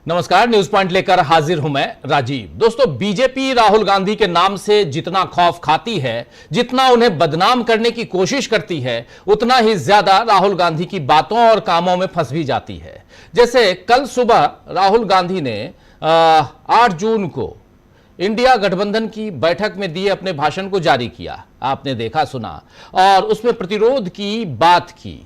नमस्कार, news point लेकर हाजिर हूं मैं राजीव। दोस्तों, बीजेपी राहुल गांधी के नाम से जितना खौफ खाती है, जितना उन्हें बदनाम करने की कोशिश करती है, उतना ही ज्यादा राहुल गांधी की बातों और कामों में फंस भी जाती है। जैसे कल सुबह राहुल गांधी ने 8 जून को इंडिया गठबंधन की बैठक में दिए अपने भाषण को जारी किया। आपने देखा, सुना और उसमें प्रतिरोध की बात की।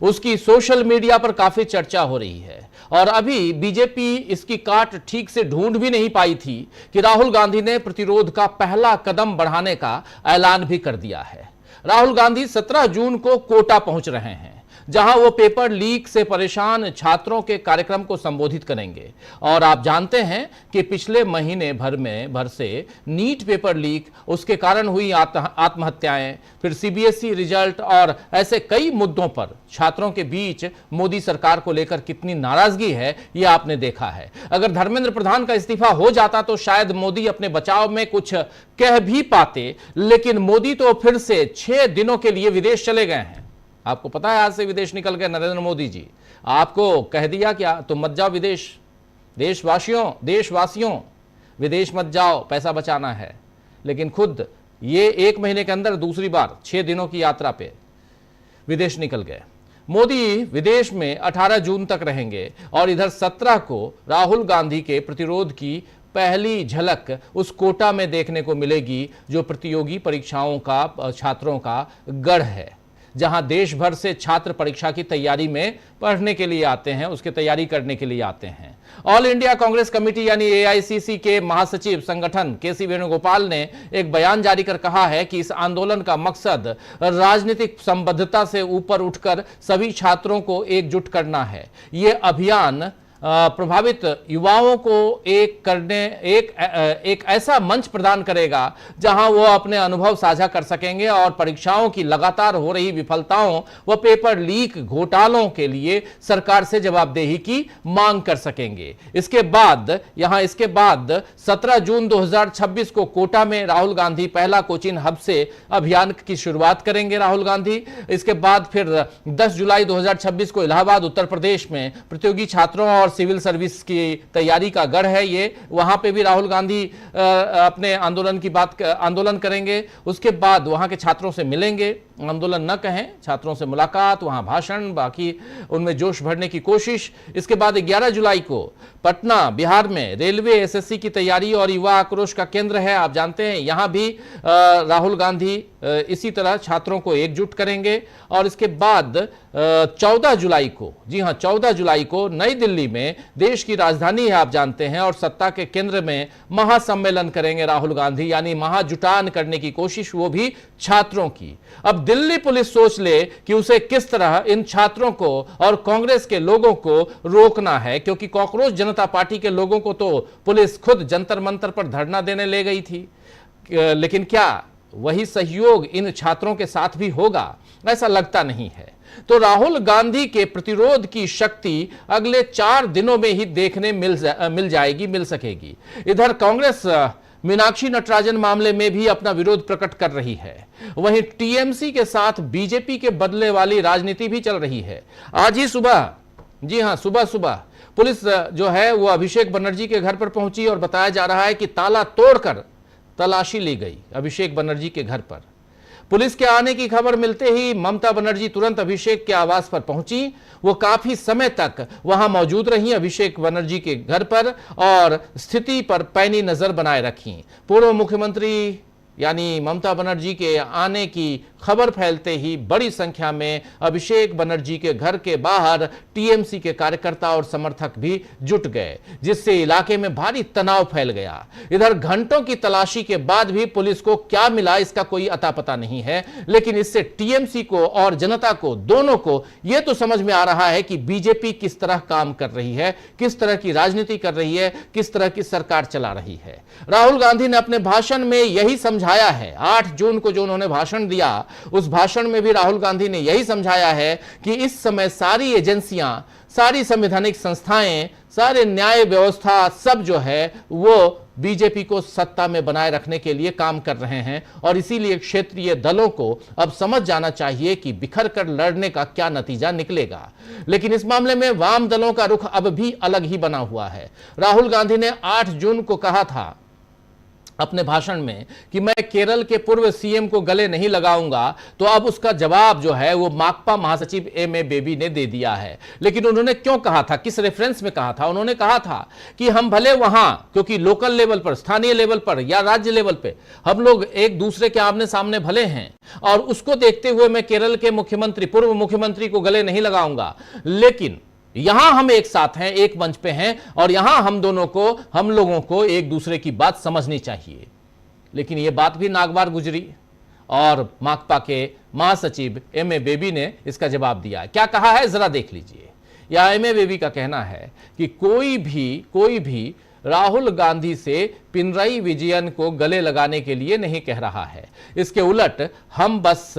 उसकी सोशल मीडिया पर काफी चर्चा हो रही है और अभी बीजेपी इसकी काट ठीक से ढूंढ भी नहीं पाई थी कि राहुल गांधी ने प्रतिरोध का पहला कदम बढ़ाने का ऐलान भी कर दिया है। राहुल गांधी 17 जून को कोटा पहुंच रहे हैं, जहां वो पेपर लीक से परेशान छात्रों के कार्यक्रम को संबोधित करेंगे। और आप जानते हैं कि पिछले महीने भर से नीट पेपर लीक, उसके कारण हुई आत्महत्याएं, फिर सीबीएसई रिजल्ट और ऐसे कई मुद्दों पर छात्रों के बीच मोदी सरकार को लेकर कितनी नाराजगी है, यह आपने देखा है। अगर धर्मेंद्र प्रधान का इस्तीफा हो जाता तो शायद मोदी अपने बचाव में कुछ कह भी पाते, लेकिन मोदी तो फिर से 6 दिनों के लिए विदेश चले गए हैं। आपको पता है, आज से विदेश निकल गए नरेंद्र मोदी जी। आपको कह दिया क्या, तुम मत जाओ विदेश, देशवासियों विदेश मत जाओ, पैसा बचाना है। लेकिन खुद ये 1 महीने के अंदर दूसरी बार 6 दिनों की यात्रा पे विदेश निकल गए। मोदी विदेश में 18 जून तक रहेंगे और इधर 17 को राहुल गांधी के प्रतिरोध की पहली झलक उस कोटा में देखने को मिलेगी, जो प्रतियोगी परीक्षाओं का छात्रों का गढ़ है, जहां देश भर से छात्र परीक्षा की तैयारी में पढ़ने के लिए आते हैं, उसकी तैयारी करने के लिए आते हैं। ऑल इंडिया कांग्रेस कमेटी यानी एआईसीसी के महासचिव संगठन केसी वेणुगोपाल ने एक बयान जारी कर कहा है कि इस आंदोलन का मकसद राजनीतिक संबद्धता से ऊपर उठकर सभी छात्रों को एकजुट करना है। यह अभियान प्रभावित युवाओं को एक ऐसा मंच प्रदान करेगा जहां वो अपने अनुभव साझा कर सकेंगे और परीक्षाओं की लगातार हो रही विफलताओं व पेपर लीक घोटालों के लिए सरकार से जवाबदेही की मांग कर सकेंगे। इसके बाद 17 जून 2026 को कोटा में राहुल गांधी पहला कोचिन हब से अभियान की शुरुआत करेंगे। राहुल गांधी इसके बाद फिर 10 जुलाई 2026 को इलाहाबाद उत्तर प्रदेश में प्रतियोगी छात्रों और सिविल सर्विस की तैयारी का गढ़ है ये, वहां पे भी राहुल गांधी अपने आंदोलन करेंगे। उसके बाद वहां के छात्रों से मिलेंगे, आंदोलन न कहें, छात्रों से मुलाकात, वहां भाषण, बाकी उनमें जोश भरने की कोशिश। इसके बाद 11 जुलाई को पटना बिहार में रेलवे एसएससी की तैयारी और युवा आक्रोश का केंद्र है, आप जानते हैं, यहां भी राहुल गांधी इसी तरह छात्रों को एकजुट करेंगे। और इसके बाद 14 जुलाई को, जी हां 14 जुलाई को नई दिल्ली में, देश की राजधानी है आप जानते हैं, और सत्ता के केंद्र में महासम्मेलन करेंगे राहुल गांधी, यानी महाजुटान करने की कोशिश, वो भी छात्रों की। अब दिल्ली पुलिस सोच ले कि उसे किस तरह इन छात्रों को और कांग्रेस के लोगों को रोकना है, क्योंकि कॉकरोच जनता पार्टी के लोगों को तो पुलिस खुद जंतर मंतर पर धरना देने ले गई थी। लेकिन क्या वही सहयोग इन छात्रों के साथ भी होगा? ऐसा लगता नहीं है। तो राहुल गांधी के प्रतिरोध की शक्ति अगले 4 दिनों में ही देखने मिल सकेगी। इधर कांग्रेस मीनाक्षी नटराजन मामले में भी अपना विरोध प्रकट कर रही है, वहीं टीएमसी के साथ बीजेपी के बदले वाली राजनीति भी चल रही है। आज ही सुबह, जी हां सुबह पुलिस जो है वो अभिषेक बनर्जी के घर पर पहुंची और बताया जा रहा है कि ताला तोड़कर तलाशी ली गई अभिषेक बनर्जी के घर पर। पुलिस के आने की खबर मिलते ही ममता बनर्जी तुरंत अभिषेक के आवास पर पहुंची। वो काफी समय तक वहां मौजूद रहीं अभिषेक बनर्जी के घर पर और स्थिति पर पैनी नजर बनाए रखी। पूर्व मुख्यमंत्री यानी ममता बनर्जी के आने की खबर फैलते ही बड़ी संख्या में अभिषेक बनर्जी के घर के बाहर टीएमसी के कार्यकर्ता और समर्थक भी जुट गए, जिससे इलाके में भारी तनाव फैल गया। इधर घंटों की तलाशी के बाद भी पुलिस को क्या मिला इसका कोई अता पता नहीं है, लेकिन इससे टीएमसी को और जनता को, दोनों को यह तो समझ में आ रहा है कि बीजेपी किस तरह काम कर रही है, किस तरह की राजनीति कर रही है, किस तरह की सरकार चला रही है। राहुल गांधी ने अपने भाषण में यही समझाया है। 8 जून को जो उन्होंने भाषण दिया, उस भाषण में भी राहुल गांधी ने यही समझाया है कि इस समय सारी एजेंसियां, सारी संवैधानिक संस्थाएं, सारे न्याय व्यवस्था सब जो है वो बीजेपी को सत्ता में बनाए रखने के लिए काम कर रहे हैं और इसीलिए क्षेत्रीय दलों को अब समझ जाना चाहिए कि बिखर कर लड़ने का क्या नतीजा निकलेगा। लेकिन इस मामले में वाम दलों का रुख अब भी अलग ही बना हुआ है। राहुल गांधी ने 8 जून को कहा था अपने भाषण में कि मैं केरल के पूर्व सीएम को गले नहीं लगाऊंगा, तो अब उसका जवाब जो है वो माकपा महासचिव एम.ए. बेबी ने दे दिया है। लेकिन उन्होंने क्यों कहा था, किस रेफरेंस में कहा था? उन्होंने कहा था कि हम भले वहां, क्योंकि लोकल लेवल पर, स्थानीय लेवल पर या राज्य लेवल पे हम लोग एक दूसरे के आमने सामने भले हैं, और उसको देखते हुए मैं केरल के मुख्यमंत्री, पूर्व मुख्यमंत्री को गले नहीं लगाऊंगा, लेकिन यहां हम एक साथ हैं, एक मंच पे हैं, और यहां हम लोगों को एक दूसरे की बात समझनी चाहिए। लेकिन यह बात भी नागवार गुजरी और माकपा के महासचिव एम.ए. बेबी ने इसका जवाब दिया। क्या कहा है जरा देख लीजिए। या एम.ए. बेबी का कहना है कि कोई भी राहुल गांधी से पिनराई विजयन को गले लगाने के लिए नहीं कह रहा है। इसके उलट हम बस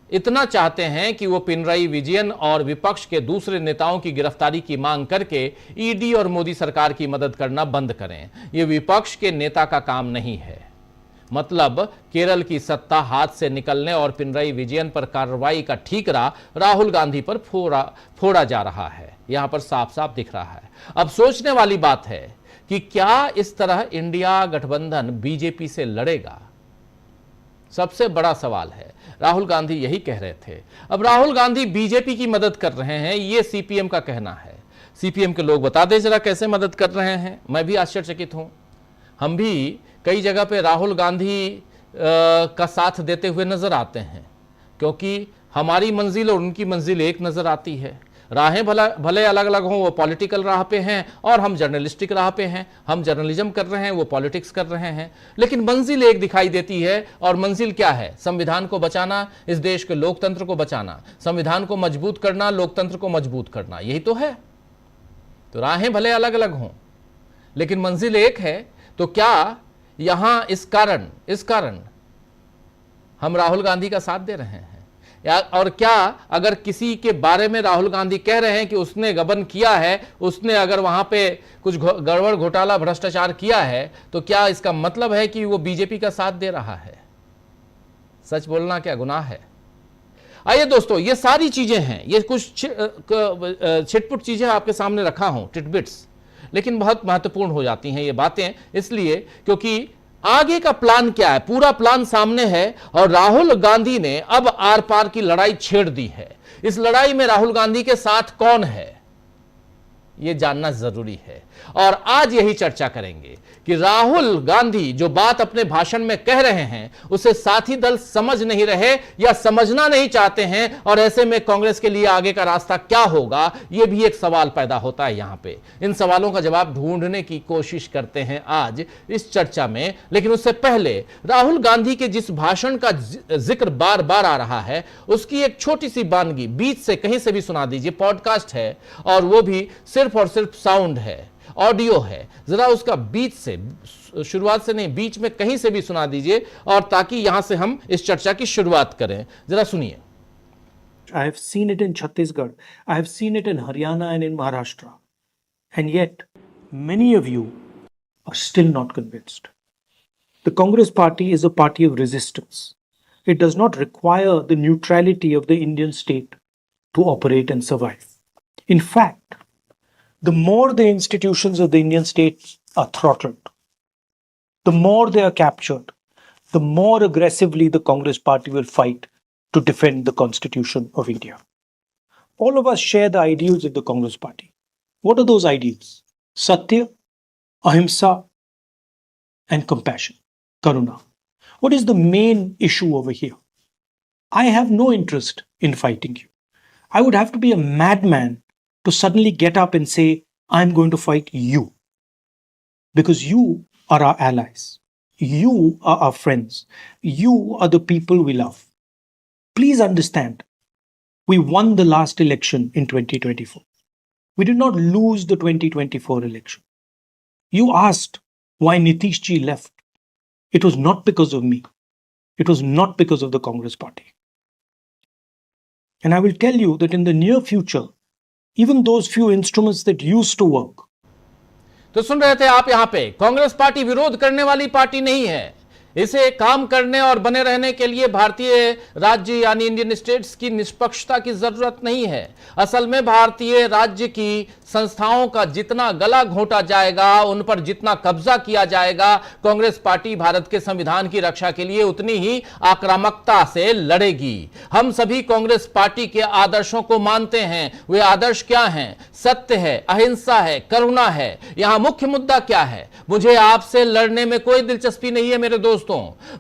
इतना चाहते हैं कि वो पिनराई विजयन और विपक्ष के दूसरे नेताओं की गिरफ्तारी की मांग करके ईडी और मोदी सरकार की मदद करना बंद करें। ये विपक्ष के नेता का काम नहीं है। मतलब केरल की सत्ता हाथ से निकलने और पिनराई विजयन पर कार्रवाई का ठीकरा राहुल गांधी पर फोड़ा जा रहा है। यहां पर साफ साफ दिख रहा है। अब सोचने वाली बात है कि क्या इस तरह इंडिया गठबंधन बीजेपी से लड़ेगा? सबसे बड़ा सवाल है। राहुल गांधी यही कह रहे थे। अब राहुल गांधी बीजेपी की मदद कर रहे हैं, यह सीपीएम का कहना है। सीपीएम के लोग बता दें जरा कैसे मदद कर रहे हैं। मैं भी आश्चर्यचकित हूं। हम भी कई जगह पे राहुल गांधी का साथ देते हुए नजर आते हैं, क्योंकि हमारी मंजिल और उनकी मंजिल एक नजर आती है। राहें भले अलग अलग हों, वो पॉलिटिकल राह पे हैं और हम जर्नलिस्टिक राह पे हैं। हम जर्नलिज्म कर रहे हैं, वो पॉलिटिक्स कर रहे हैं, लेकिन मंजिल एक दिखाई देती है। और मंजिल क्या है? संविधान को बचाना, इस देश के लोकतंत्र को बचाना, संविधान को मजबूत करना, लोकतंत्र को मजबूत करना, यही तो है। तो राहें भले अलग अलग हों, लेकिन मंजिल एक है। तो क्या यहां इस कारण हम राहुल गांधी का साथ दे रहे हैं? और क्या अगर किसी के बारे में राहुल गांधी कह रहे हैं कि उसने गबन किया है, उसने अगर वहां पे कुछ गड़बड़ घोटाला भ्रष्टाचार किया है, तो क्या इसका मतलब है कि वो बीजेपी का साथ दे रहा है? सच बोलना क्या गुनाह है? आइए दोस्तों, ये सारी चीजें हैं, ये कुछ छिटपुट चीजें आपके सामने रखा हूं, टिटबिट्स, लेकिन बहुत महत्वपूर्ण हो जाती हैं ये बातें, इसलिए क्योंकि आगे का प्लान क्या है, पूरा प्लान सामने है। और राहुल गांधी ने अब आर पार की लड़ाई छेड़ दी है। इस लड़ाई में राहुल गांधी के साथ कौन है, यह जानना जरूरी है। और आज यही चर्चा करेंगे कि राहुल गांधी जो बात अपने भाषण में कह रहे हैं, उसे साथी दल समझ नहीं रहे या समझना नहीं चाहते हैं, और ऐसे में कांग्रेस के लिए आगे का रास्ता क्या होगा, यह भी एक सवाल पैदा होता है। यहां पे इन सवालों का जवाब ढूंढने की कोशिश करते हैं आज इस चर्चा में। लेकिन उससे पहले राहुल गांधी के जिस भाषण का जिक्र बार बार आ रहा है, उसकी एक छोटी सी बानगी बीच से कहीं से भी सुना दीजिए। पॉडकास्ट है और वो भी सिर्फ और सिर्फ साउंड है, ऑडियो है। जरा उसका बीच से, शुरुआत से नहीं, बीच में कहीं से भी सुना दीजिए, और ताकि यहां से हम इस चर्चा की शुरुआत करें। जरा सुनिए। I have seen it in Chhattisgarh, I have seen it in Haryana and in Maharashtra, and yet many of you are still not convinced. The Congress party is a party of resistance. It does not require the neutrality of the Indian state to operate and survive. In fact, the more the institutions of the Indian state are throttled, the more they are captured, the more aggressively the Congress party will fight to defend the Constitution of India. All of us share the ideals of the Congress party. What are those ideals? Satya, Ahimsa, and compassion, Karuna. What is the main issue over here? I have no interest in fighting you. I would have to be a madman to suddenly get up and say, I'm going to fight you. Because you are our allies. You are our friends. You are the people we love. Please understand, we won the last election in 2024. We did not lose the 2024 election. You asked why Nitish Ji left. It was not because of me. It was not because of the Congress party. And I will tell you that in the near future, even those few instruments that used to work. तो सुन रहे थे आप, यहां पे Congress party विरोध करने वाली party नहीं है। इसे काम करने और बने रहने के लिए भारतीय राज्य यानी इंडियन स्टेट्स की निष्पक्षता की जरूरत नहीं है। असल में भारतीय राज्य की संस्थाओं का जितना गला घोंटा जाएगा, उन पर जितना कब्जा किया जाएगा, कांग्रेस पार्टी भारत के संविधान की रक्षा के लिए उतनी ही आक्रामकता से लड़ेगी। हम सभी कांग्रेस पार्टी के आदर्शों को मानते हैं। वे आदर्श क्या हैं? सत्य है, अहिंसा है, करुणा है। यहां मुख्य मुद्दा क्या है? मुझे आपसे लड़ने में कोई दिलचस्पी नहीं है मेरे दोस्तों।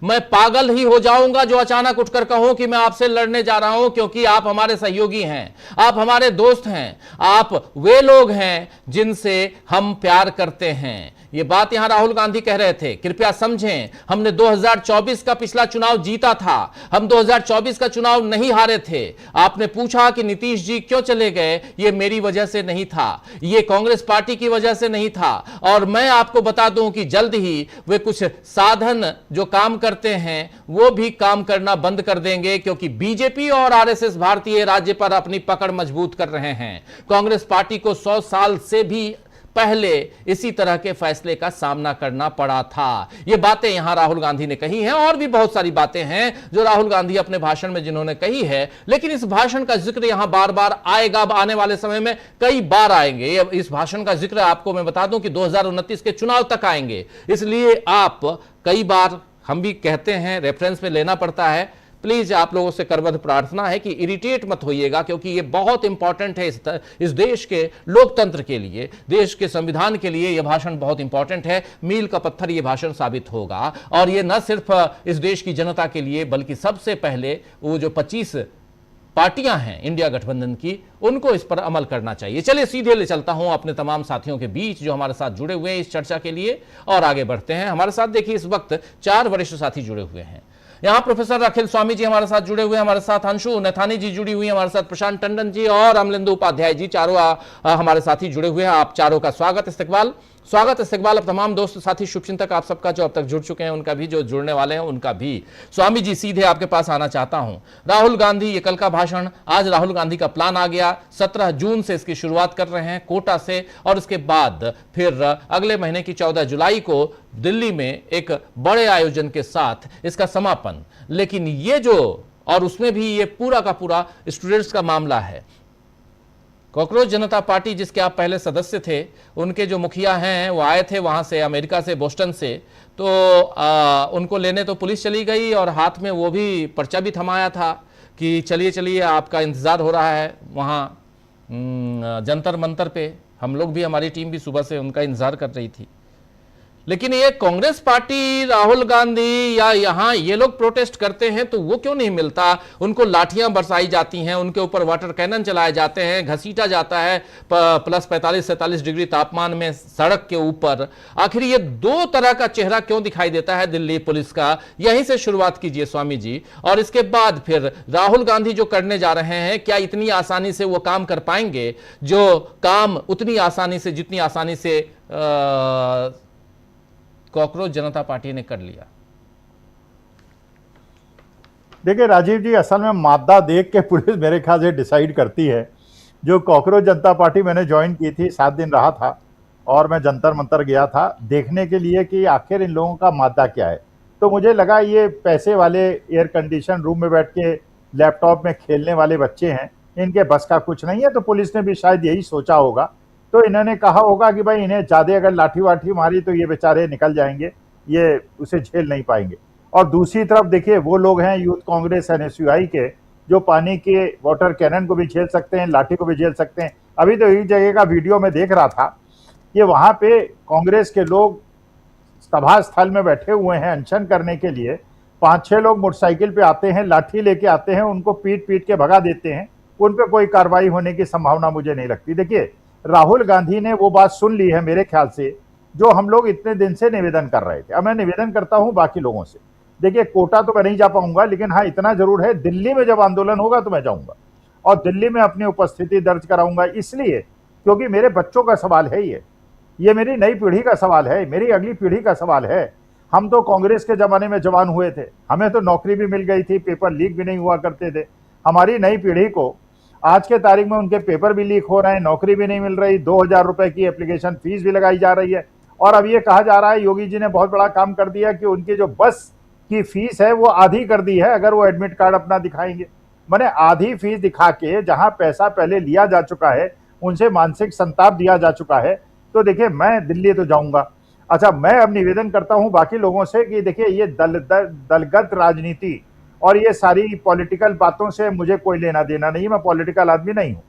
मैं पागल ही हो जाऊंगा जो अचानक उठकर कहूं कि मैं आपसे लड़ने जा रहा हूं, क्योंकि आप हमारे सहयोगी हैं, आप हमारे दोस्त हैं, आप वे लोग हैं जिनसे हम प्यार करते हैं। ये बात यहां राहुल गांधी कह रहे थे। कृपया समझें, हमने 2024 का पिछला चुनाव जीता था, हम 2024 का चुनाव नहीं हारे थे। आपने पूछा कि नीतीश जी क्यों चले गए, ये मेरी वजह से नहीं था, ये कांग्रेस पार्टी की वजह से नहीं था। और मैं आपको बता दूं कि जल्द ही वे कुछ साधन जो काम करते हैं वो भी काम करना बंद कर देंगे, क्योंकि बीजेपी और आरएसएस भारतीय राज्य पर अपनी पकड़ मजबूत कर रहे हैं। कांग्रेस पार्टी को 100 साल से भी पहले इसी तरह के फैसले का सामना करना पड़ा था। ये बातें यहां राहुल गांधी ने कही हैं, और भी बहुत सारी बातें हैं जो राहुल गांधी अपने भाषण में जिन्होंने कही है, लेकिन इस भाषण का जिक्र यहां बार बार आएगा। आने वाले समय में कई बार आएंगे। इस भाषण का जिक्र आपको मैं बता दूं कि 2029 के चुनाव तक आएंगे, इसलिए आप कई बार, हम भी कहते हैं, रेफरेंस में लेना पड़ता है। प्लीज आप लोगों से करबद्ध प्रार्थना है कि इरिटेट मत होइएगा, क्योंकि ये बहुत इंपॉर्टेंट है इस देश के लोकतंत्र के लिए, देश के संविधान के लिए। यह भाषण बहुत इंपॉर्टेंट है, मील का पत्थर ये भाषण साबित होगा। और ये न सिर्फ इस देश की जनता के लिए, बल्कि सबसे पहले वो जो 25 पार्टियां हैं इंडिया गठबंधन की, उनको इस पर अमल करना चाहिए। चलिए सीधे ले चलता हूं अपने तमाम साथियों के बीच जो हमारे साथ जुड़े हुए हैं इस चर्चा के लिए, और आगे बढ़ते हैं। हमारे साथ देखिए इस वक्त 4 वरिष्ठ साथी जुड़े हुए हैं। यहां प्रोफेसर अखिल स्वामी जी हमारे साथ जुड़े हुए हैं, हमारे साथ अंशु नैथानी जी जुड़ी हुई हैं, हमारे साथ प्रशांत टंडन जी और अमलेंदु उपाध्याय जी, चारों हमारे साथी जुड़े हुए हैं। आप चारों का स्वागत इस्तकबाल। अब तमाम दोस्त साथी शुभचिंतक आप सबका जो अब तक जुड़ चुके हैं उनका भी, जो जुड़ने वाले हैं उनका भी। स्वामी जी सीधे आपके पास आना चाहता हूं। राहुल गांधी, ये कल का भाषण, आज राहुल गांधी का प्लान आ गया, 17 जून से इसकी शुरुआत कर रहे हैं कोटा से, और उसके बाद फिर अगले महीने की 14 जुलाई को दिल्ली में एक बड़े आयोजन के साथ इसका समापन। लेकिन ये जो, और उसमें भी ये पूरा का पूरा स्टूडेंट्स का मामला है। कॉकरोच जनता पार्टी जिसके आप पहले सदस्य थे, उनके जो मुखिया हैं वो आए थे वहां से, अमेरिका से, बोस्टन से, तो उनको लेने तो पुलिस चली गई, और हाथ में वो भी पर्चा भी थमाया था कि चलिए चलिए आपका इंतजार हो रहा है वहां जंतर मंतर पे। हम लोग भी, हमारी टीम भी सुबह से उनका इंतजार कर रही थी। लेकिन ये कांग्रेस पार्टी, राहुल गांधी या यहां ये लोग प्रोटेस्ट करते हैं तो वो क्यों नहीं मिलता? उनको लाठियां बरसाई जाती हैं, उनके ऊपर वाटर कैनन चलाए जाते हैं, घसीटा जाता है प्लस 45-47 डिग्री तापमान में सड़क के ऊपर। आखिर ये 2 तरह का चेहरा क्यों दिखाई देता है दिल्ली पुलिस का? यहीं से शुरुआत कीजिए स्वामी जी, और इसके बाद फिर राहुल गांधी जो करने जा रहे हैं, क्या इतनी आसानी से वो काम कर पाएंगे जो काम उतनी आसानी से, जितनी आसानी से कॉकरोच जनता पार्टी ने कर लिया? देखिए राजीव जी, असल में मादा देख के पुलिस मेरे ख्याल से डिसाइड करती है। जो कॉकरोच जनता पार्टी मैंने ज्वाइन की थी, 7 दिन रहा था, और मैं जंतर मंतर गया था देखने के लिए कि आखिर इन लोगों का मादा क्या है। तो मुझे लगा ये पैसे वाले एयर कंडीशन रूम में बैठ के लैपटॉप में खेलने वाले बच्चे हैं, इनके बस का कुछ नहीं है। तो पुलिस ने भी शायद यही सोचा होगा, तो इन्होंने कहा होगा कि भाई इन्हें ज़्यादा अगर लाठी वाठी मारी तो ये बेचारे निकल जाएंगे, ये उसे झेल नहीं पाएंगे। और दूसरी तरफ देखिए वो लोग हैं यूथ कांग्रेस NSUI के, जो पानी के वाटर कैनन को भी झेल सकते हैं, लाठी को भी झेल सकते हैं। अभी तो एक जगह का वीडियो में देख रहा था कि वहाँ पे कांग्रेस के लोग सभा स्थल में बैठे हुए हैं अनशन करने के लिए। 5-6 लोग मोटरसाइकिल पे आते हैं, लाठी लेके आते हैं, उनको पीट पीट के भगा देते हैं। उन पर कोई कार्रवाई होने की संभावना मुझे नहीं लगती। देखिए राहुल गांधी ने वो बात सुन ली है मेरे ख्याल से, जो हम लोग इतने दिन से निवेदन कर रहे थे। अब मैं निवेदन करता हूं बाकी लोगों से। देखिए कोटा तो मैं नहीं जा पाऊंगा, लेकिन हाँ इतना जरूर है, दिल्ली में जब आंदोलन होगा तो मैं जाऊंगा, और दिल्ली में अपनी उपस्थिति दर्ज कराऊंगा। इसलिए क्योंकि मेरे बच्चों का सवाल है, ये मेरी नई पीढ़ी का सवाल है, मेरी अगली पीढ़ी का सवाल है। हम तो कांग्रेस के जमाने में जवान हुए थे, हमें तो नौकरी भी मिल गई थी, पेपर लीक भी नहीं हुआ करते थे। हमारी नई पीढ़ी को आज के तारीख में उनके पेपर भी लीक हो रहे हैं, नौकरी भी नहीं मिल रही, 2,000 रुपए की एप्लीकेशन फीस भी लगाई जा रही है। और अब ये कहा जा रहा है योगी जी ने बहुत बड़ा काम कर दिया कि उनकी जो बस की फीस है वो आधी कर दी है अगर वो एडमिट कार्ड अपना दिखाएंगे। मैंने आधी फीस दिखा के जहां पैसा पहले लिया जा चुका है, उनसे मानसिक संताप दिया जा चुका है, तो देखिए मैं दिल्ली तो जाऊंगा। अच्छा, मैं अब निवेदन करता हूं बाकी लोगों से कि देखिए ये दलगत राजनीति और ये सारी पॉलिटिकल बातों से मुझे कोई लेना देना नहीं, मैं पॉलिटिकल आदमी नहीं हूं।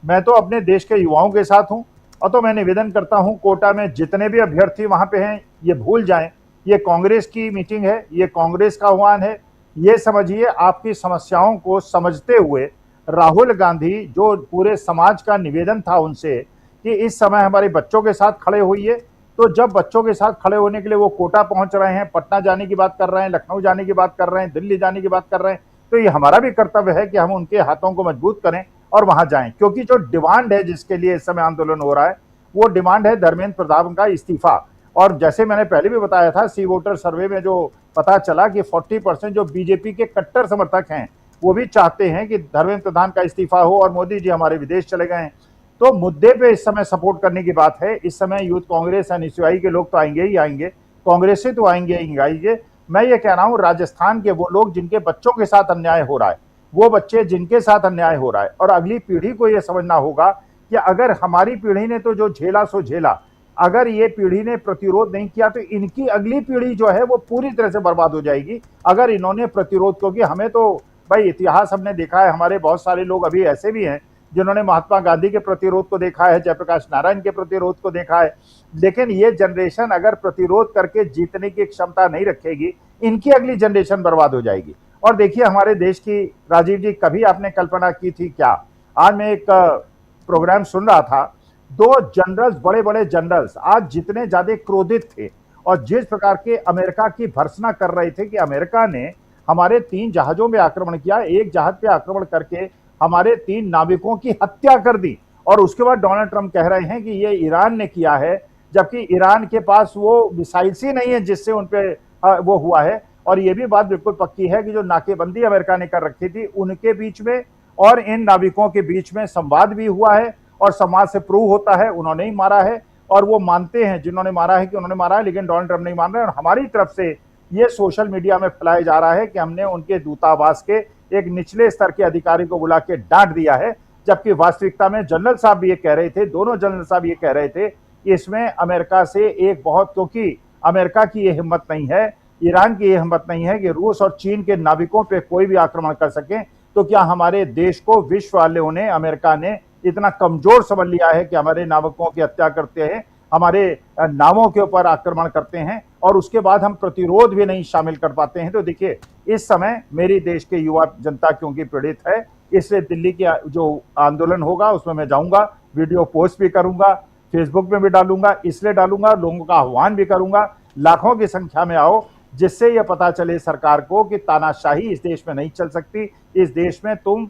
मैं तो अपने देश के युवाओं के साथ हूं। और तो मैं निवेदन करता हूं कोटा में जितने भी अभ्यर्थी वहां पे हैं ये भूल जाएं, ये कांग्रेस की मीटिंग है, ये कांग्रेस का आह्वान है। ये समझिए आपकी समस्याओं को समझते हुए राहुल गांधी जो पूरे समाज का निवेदन था उनसे कि इस समय हमारे बच्चों के साथ खड़े होइए, तो जब बच्चों के साथ खड़े होने के लिए वो कोटा पहुंच रहे हैं, पटना जाने की बात कर रहे हैं, लखनऊ जाने की बात कर रहे हैं, दिल्ली जाने की बात कर रहे हैं, तो ये हमारा भी कर्तव्य है कि हम उनके हाथों को मजबूत करें और वहां जाएं। क्योंकि जो डिमांड है जिसके लिए इस समय आंदोलन हो रहा है वो डिमांड है धर्मेंद्र प्रधान का इस्तीफा। और जैसे मैंने पहले भी बताया था, सी वोटर सर्वे में जो पता चला कि 40% जो बीजेपी के कट्टर समर्थक हैं वो भी चाहते हैं कि धर्मेंद्र प्रधान का इस्तीफा हो और मोदी जी हमारे विदेश चले गए हैं। तो मुद्दे पे इस समय सपोर्ट करने की बात है। इस समय यूथ कांग्रेस एनएसयूआई के लोग तो आएंगे ही आएंगे, कांग्रेस से तो आएंगे ही आएंगे। मैं ये कह रहा हूं राजस्थान के वो लोग जिनके बच्चों के साथ अन्याय हो रहा है, वो बच्चे जिनके साथ अन्याय हो रहा है, और अगली पीढ़ी को यह समझना होगा कि अगर हमारी पीढ़ी ने तो जो झेला सो झेला, अगर ये पीढ़ी ने प्रतिरोध नहीं किया तो इनकी अगली पीढ़ी जो है वो पूरी तरह से बर्बाद हो जाएगी अगर इन्होंने प्रतिरोध। क्योंकि हमें तो भाई इतिहास हमने देखा है, हमारे बहुत सारे लोग अभी ऐसे भी हैं जिन्होंने महात्मा गांधी के प्रतिरोध को देखा है, जयप्रकाश नारायण के प्रतिरोध को देखा है। लेकिन ये जनरेशन अगर प्रतिरोध करके जीतने की क्षमता नहीं रखेगी, इनकी अगली जनरेशन बर्बाद हो जाएगी। और देखिए हमारे देश की, राजीव जी, कभी आपने कल्पना की थी क्या? आज मैं एक प्रोग्राम सुन रहा था, दो जनरल्स, बड़े बड़े जनरल्स आज जितने ज्यादा क्रोधित थे और जिस प्रकार के अमेरिका की भर्त्सना कर रहे थे कि अमेरिका ने हमारे 3 जहाजों में आक्रमण किया, एक जहाज पे आक्रमण करके हमारे 3 नाविकों की हत्या कर दी, और उसके बाद डोनाल्ड ट्रंप कह रहे हैं कि ये ईरान ने किया है, जबकि ईरान के पास वो मिसाइल्स ही नहीं है जिससे उन पे वो हुआ है। और ये भी बात बिल्कुल पक्की है कि जो नाकेबंदी अमेरिका ने कर रखी थी उनके बीच में और इन नाविकों के बीच में संवाद भी हुआ है, और समाज से प्रूव होता है उन्होंने ही मारा है, और वो मानते हैं जिन्होंने मारा है कि उन्होंने मारा है, लेकिन डोनाल्ड ट्रंप नहीं मान रहे। और हमारी तरफ से ये सोशल मीडिया में फैलाया जा रहा है कि हमने उनके दूतावास के एक निचले स्तर के अधिकारी को बुला के डांट दिया है, जबकि वास्तविकता में जनरल साहब भी ये कह रहे थे, दोनों जनरल साहब ये कह रहे थे कि इसमें अमेरिका से एक बहुत, क्योंकि अमेरिका की ये हिम्मत नहीं है, ईरान की ये हिम्मत नहीं है कि रूस और चीन के नाविकों पे कोई भी आक्रमण कर सके, तो क्या हमारे देश को विश्व वालों ने, अमेरिका ने इतना कमजोर समझ लिया है कि हमारे नाविकों की हत्या करते हैं, हमारे नावों के ऊपर आक्रमण करते हैं, और उसके बाद हम प्रतिरोध भी नहीं शामिल कर पाते हैं? तो देखिए इस समय मेरी देश के युवा जनता क्योंकि पीड़ित है, इसलिए दिल्ली के जो आंदोलन होगा उसमें मैं जाऊंगा, वीडियो पोस्ट भी करूंगा, फेसबुक में भी डालूंगा, इसलिए डालूंगा, लोगों का आह्वान भी करूंगा, लाखों की संख्या में आओ, जिससे यह पता चले सरकार को कि तानाशाही इस देश में नहीं चल सकती। इस देश में तुम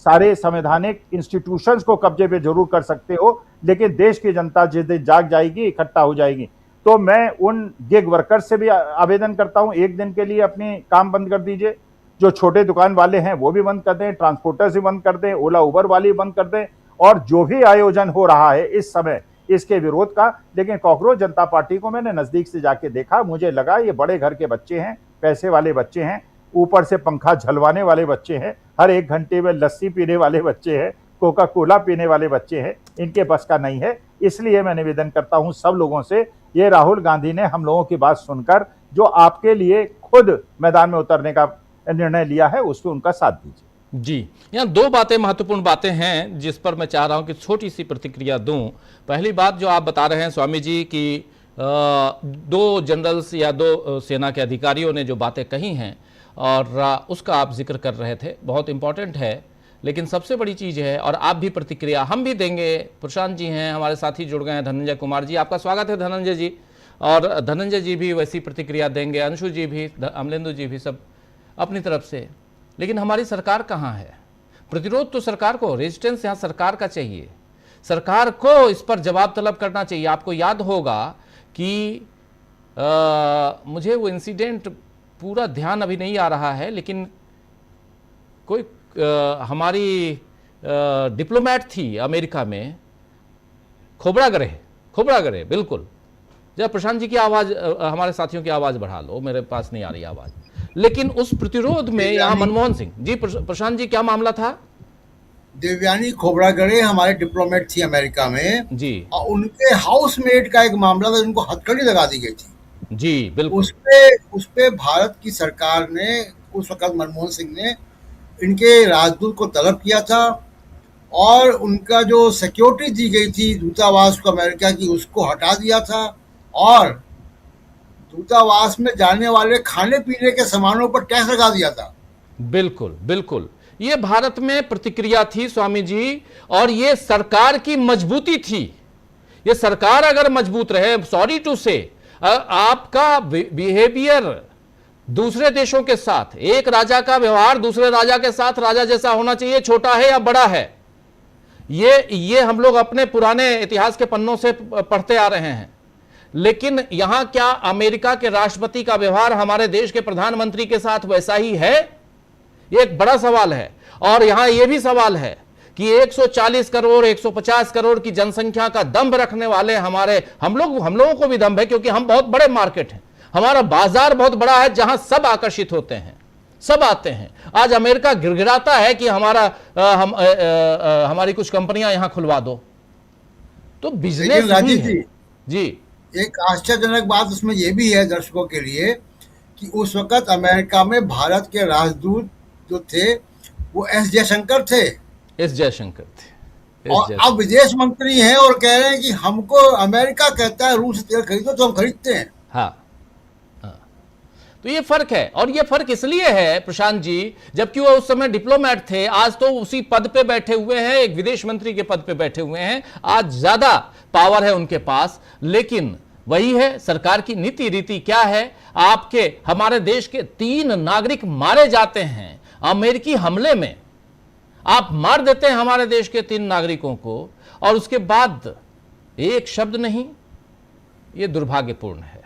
सारे संवैधानिक इंस्टीट्यूशंस को कब्जे पे जरूर कर सकते हो, लेकिन देश की जनता जिस दिन जाग जाएगी, इकट्ठा हो जाएगी। तो मैं उन गिग वर्कर्स से भी आवेदन करता हूं, एक दिन के लिए अपनी काम बंद कर दीजिए, जो छोटे दुकान वाले हैं वो भी बंद कर दें, ट्रांसपोर्टर्स भी बंद कर दें, ओला उबर वाले बंद कर दें, और जो भी आयोजन हो रहा है इस समय इसके विरोध का। लेकिन कांग्रेस जनता पार्टी को मैंने नजदीक से जाके देखा, मुझे लगा ये बड़े घर के बच्चे हैं, पैसे वाले बच्चे हैं, ऊपर से पंखा झलवाने वाले बच्चे हैं, हर 1 घंटे में लस्सी पीने वाले बच्चे हैं, कोका कोला पीने वाले बच्चे हैं, इनके बस का नहीं है। इसलिए मैं निवेदन करता हूं सब लोगों से, ये राहुल गांधी ने हम लोगों की बात सुनकर जो आपके लिए खुद मैदान में उतरने का निर्णय लिया है, उसको उनका साथ दीजिए। जी, यहाँ 2 बातें, महत्वपूर्ण बातें हैं जिस पर मैं चाह रहा हूं कि छोटी सी प्रतिक्रिया दूं। पहली बात जो आप बता रहे हैं स्वामी जी कि 2 जनरल्स या 2 सेना के अधिकारियों ने जो बातें कही हैं और उसका आप जिक्र कर रहे थे, बहुत इंपॉर्टेंट है। लेकिन सबसे बड़ी चीज़ है, और आप भी प्रतिक्रिया हम भी देंगे, प्रशांत जी हैं हमारे साथी जुड़ गए हैं, धनंजय कुमार जी, आपका स्वागत है धनंजय जी, और धनंजय जी भी वैसी प्रतिक्रिया देंगे, अंशु जी भी, अमलेंदु जी भी, सब अपनी तरफ से। लेकिन हमारी सरकार कहाँ है? प्रतिरोध तो सरकार को, रेजिस्टेंस यहाँ सरकार का चाहिए, सरकार को इस पर जवाब तलब करना चाहिए। आपको याद होगा कि मुझे वो इंसिडेंट पूरा ध्यान अभी नहीं आ रहा है, लेकिन कोई हमारी डिप्लोमेट थी अमेरिका में, खोबड़ा गरे बिल्कुल। जब प्रशांत जी की आवाज, हमारे साथियों की आवाज बढ़ा लो, मेरे पास नहीं आ रही आवाज। लेकिन उस प्रतिरोध में यहाँ मनमोहन सिंह जी, प्रशांत जी क्या मामला था? देवयानी खोबरागड़े हमारे डिप्लोमेट थी अमेरिका में जी और उनके हाउसमेट का एक मामला था जिनको हथकड़ी लगा दी गई थी। जी बिल्कुल। उस पे भारत की सरकार ने, उस वक्त मनमोहन सिंह ने इनके राजदूत को तलब किया था और उनका जो सिक्योरिटी दी गई थी दूतावास को अमेरिका की, उसको हटा दिया था और दूतावास में जाने वाले खाने पीने के सामानों पर टैक्स लगा दिया था। बिल्कुल बिल्कुल, ये भारत में प्रतिक्रिया थी स्वामी जी, और ये सरकार की मजबूती थी। ये सरकार अगर मजबूत रहे, सॉरी टू से, आपका बिहेवियर दूसरे देशों के साथ, एक राजा का व्यवहार दूसरे राजा के साथ राजा जैसा होना चाहिए, छोटा है या बड़ा है। ये हम लोग अपने पुराने इतिहास के पन्नों से पढ़ते आ रहे हैं। लेकिन यहां क्या अमेरिका के राष्ट्रपति का व्यवहार हमारे देश के प्रधानमंत्री के साथ वैसा ही है? ये एक बड़ा सवाल है। और यहां यह भी सवाल है कि 140 करोड़ 150 करोड़ की जनसंख्या का दंभ रखने वाले हम लोगों को भी दंभ है, क्योंकि हम बहुत बड़े मार्केट हैं, हमारा बाजार बहुत बड़ा है जहां सब आकर्षित होते हैं, सब आते हैं। आज अमेरिका गिड़गिड़ाता है कि हमारी कुछ कंपनियां यहां खुलवा दो, तो बिजनेस राजीव है। जी, एक आश्चर्यजनक बात उसमें यह भी है दर्शकों के लिए कि उस वक्त अमेरिका में भारत के राजदूत जो थे वो एस जयशंकर थे, एस जयशंकर थे, और अब विदेश मंत्री हैं और कह रहे हैं कि हमको अमेरिका कहता है रूस से तेल खरीदो तो हम खरीदते हैं। हाँ, तो ये फर्क है। और ये फर्क इसलिए है प्रशांत जी, जबकि वो उस समय डिप्लोमेट थे, आज तो उसी पद पे बैठे हुए हैं, एक विदेश मंत्री के पद पे बैठे हुए हैं, आज ज्यादा पावर है उनके पास। लेकिन वही है, सरकार की नीति रीति क्या है। हमारे देश के 3 नागरिक मारे जाते हैं अमेरिकी हमले में, आप मार देते हैं हमारे देश के 3 नागरिकों को, और उसके बाद एक शब्द नहीं। यह दुर्भाग्यपूर्ण है।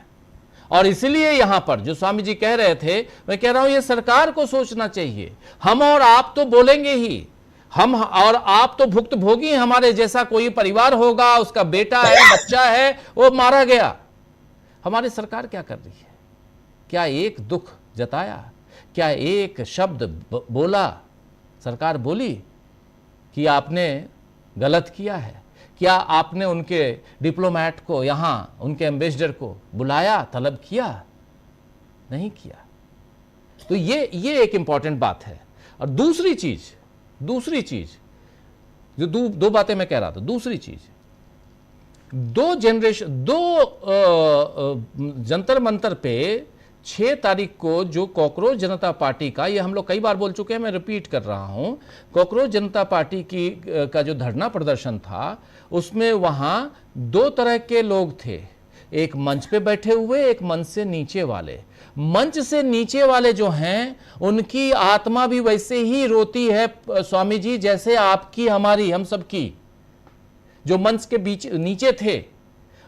और इसलिए यहां पर जो स्वामी जी कह रहे थे, मैं कह रहा हूं ये सरकार को सोचना चाहिए। हम और आप तो बोलेंगे ही, हम और आप तो भुक्तभोगी, हमारे जैसा कोई परिवार होगा, उसका बेटा है, बच्चा है, वो मारा गया। हमारी सरकार क्या कर रही है? क्या एक दुख जताया? क्या एक शब्द बोला? सरकार बोली कि आपने गलत किया है? क्या आपने उनके डिप्लोमेट को, यहां उनके एम्बेसडर को बुलाया, तलब किया? नहीं किया। तो ये एक इंपॉर्टेंट बात है। और दूसरी चीज जो दो बातें मैं कह रहा था, दूसरी चीज, दो जंतर मंतर पे 6 तारीख को जो कॉकरोच जनता पार्टी का, ये हम लोग कई बार बोल चुके हैं, मैं रिपीट कर रहा हूं, कॉकरोच जनता पार्टी का जो धरना प्रदर्शन था, उसमें वहां 2 तरह के लोग थे, एक मंच पे बैठे हुए, एक मंच से नीचे वाले। मंच से नीचे वाले जो हैं, उनकी आत्मा भी वैसे ही रोती है स्वामी जी, जैसे आपकी, हमारी, हम सबकी। जो मंच के बीच नीचे थे,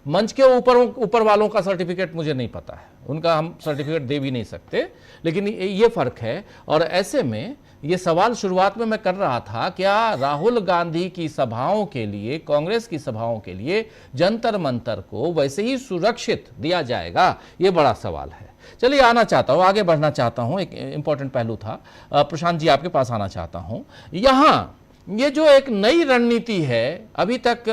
मंच के ऊपर वालों का सर्टिफिकेट मुझे नहीं पता है, उनका हम सर्टिफिकेट दे भी नहीं सकते, लेकिन ये फर्क है। और ऐसे में ये सवाल शुरुआत में मैं कर रहा था, क्या राहुल गांधी की सभाओं के लिए, कांग्रेस की सभाओं के लिए जंतर मंतर को वैसे ही सुरक्षित दिया जाएगा? ये बड़ा सवाल है। चलिए, आना चाहता हूं, आगे बढ़ना चाहता हूं। एक इंपॉर्टेंट पहलू था, प्रशांत जी आपके पास आना चाहता हूं। यहां ये जो एक नई रणनीति है, अभी तक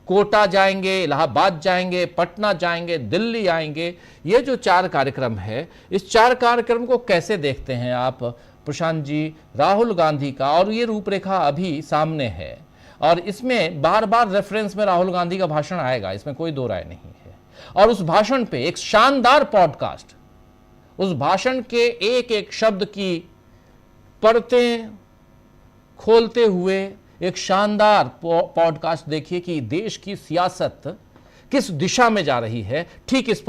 कोटा जाएंगे, इलाहाबाद जाएंगे, पटना जाएंगे, दिल्ली आएंगे, ये जो 4 कार्यक्रम है, इस 4 कार्यक्रम को कैसे देखते हैं आप प्रशांत जी? राहुल गांधी का, और ये रूपरेखा अभी सामने है, और इसमें बार बार रेफरेंस में राहुल गांधी का भाषण आएगा, इसमें कोई दो राय नहीं है। और उस भाषण पे एक शानदार पॉडकास्ट, उस भाषण के एक एक शब्द की परतें खोलते हुए एक शानदार पॉडकास्ट देखिए कि देश की सियासत किस दिशा में जा रही है। ठीक इस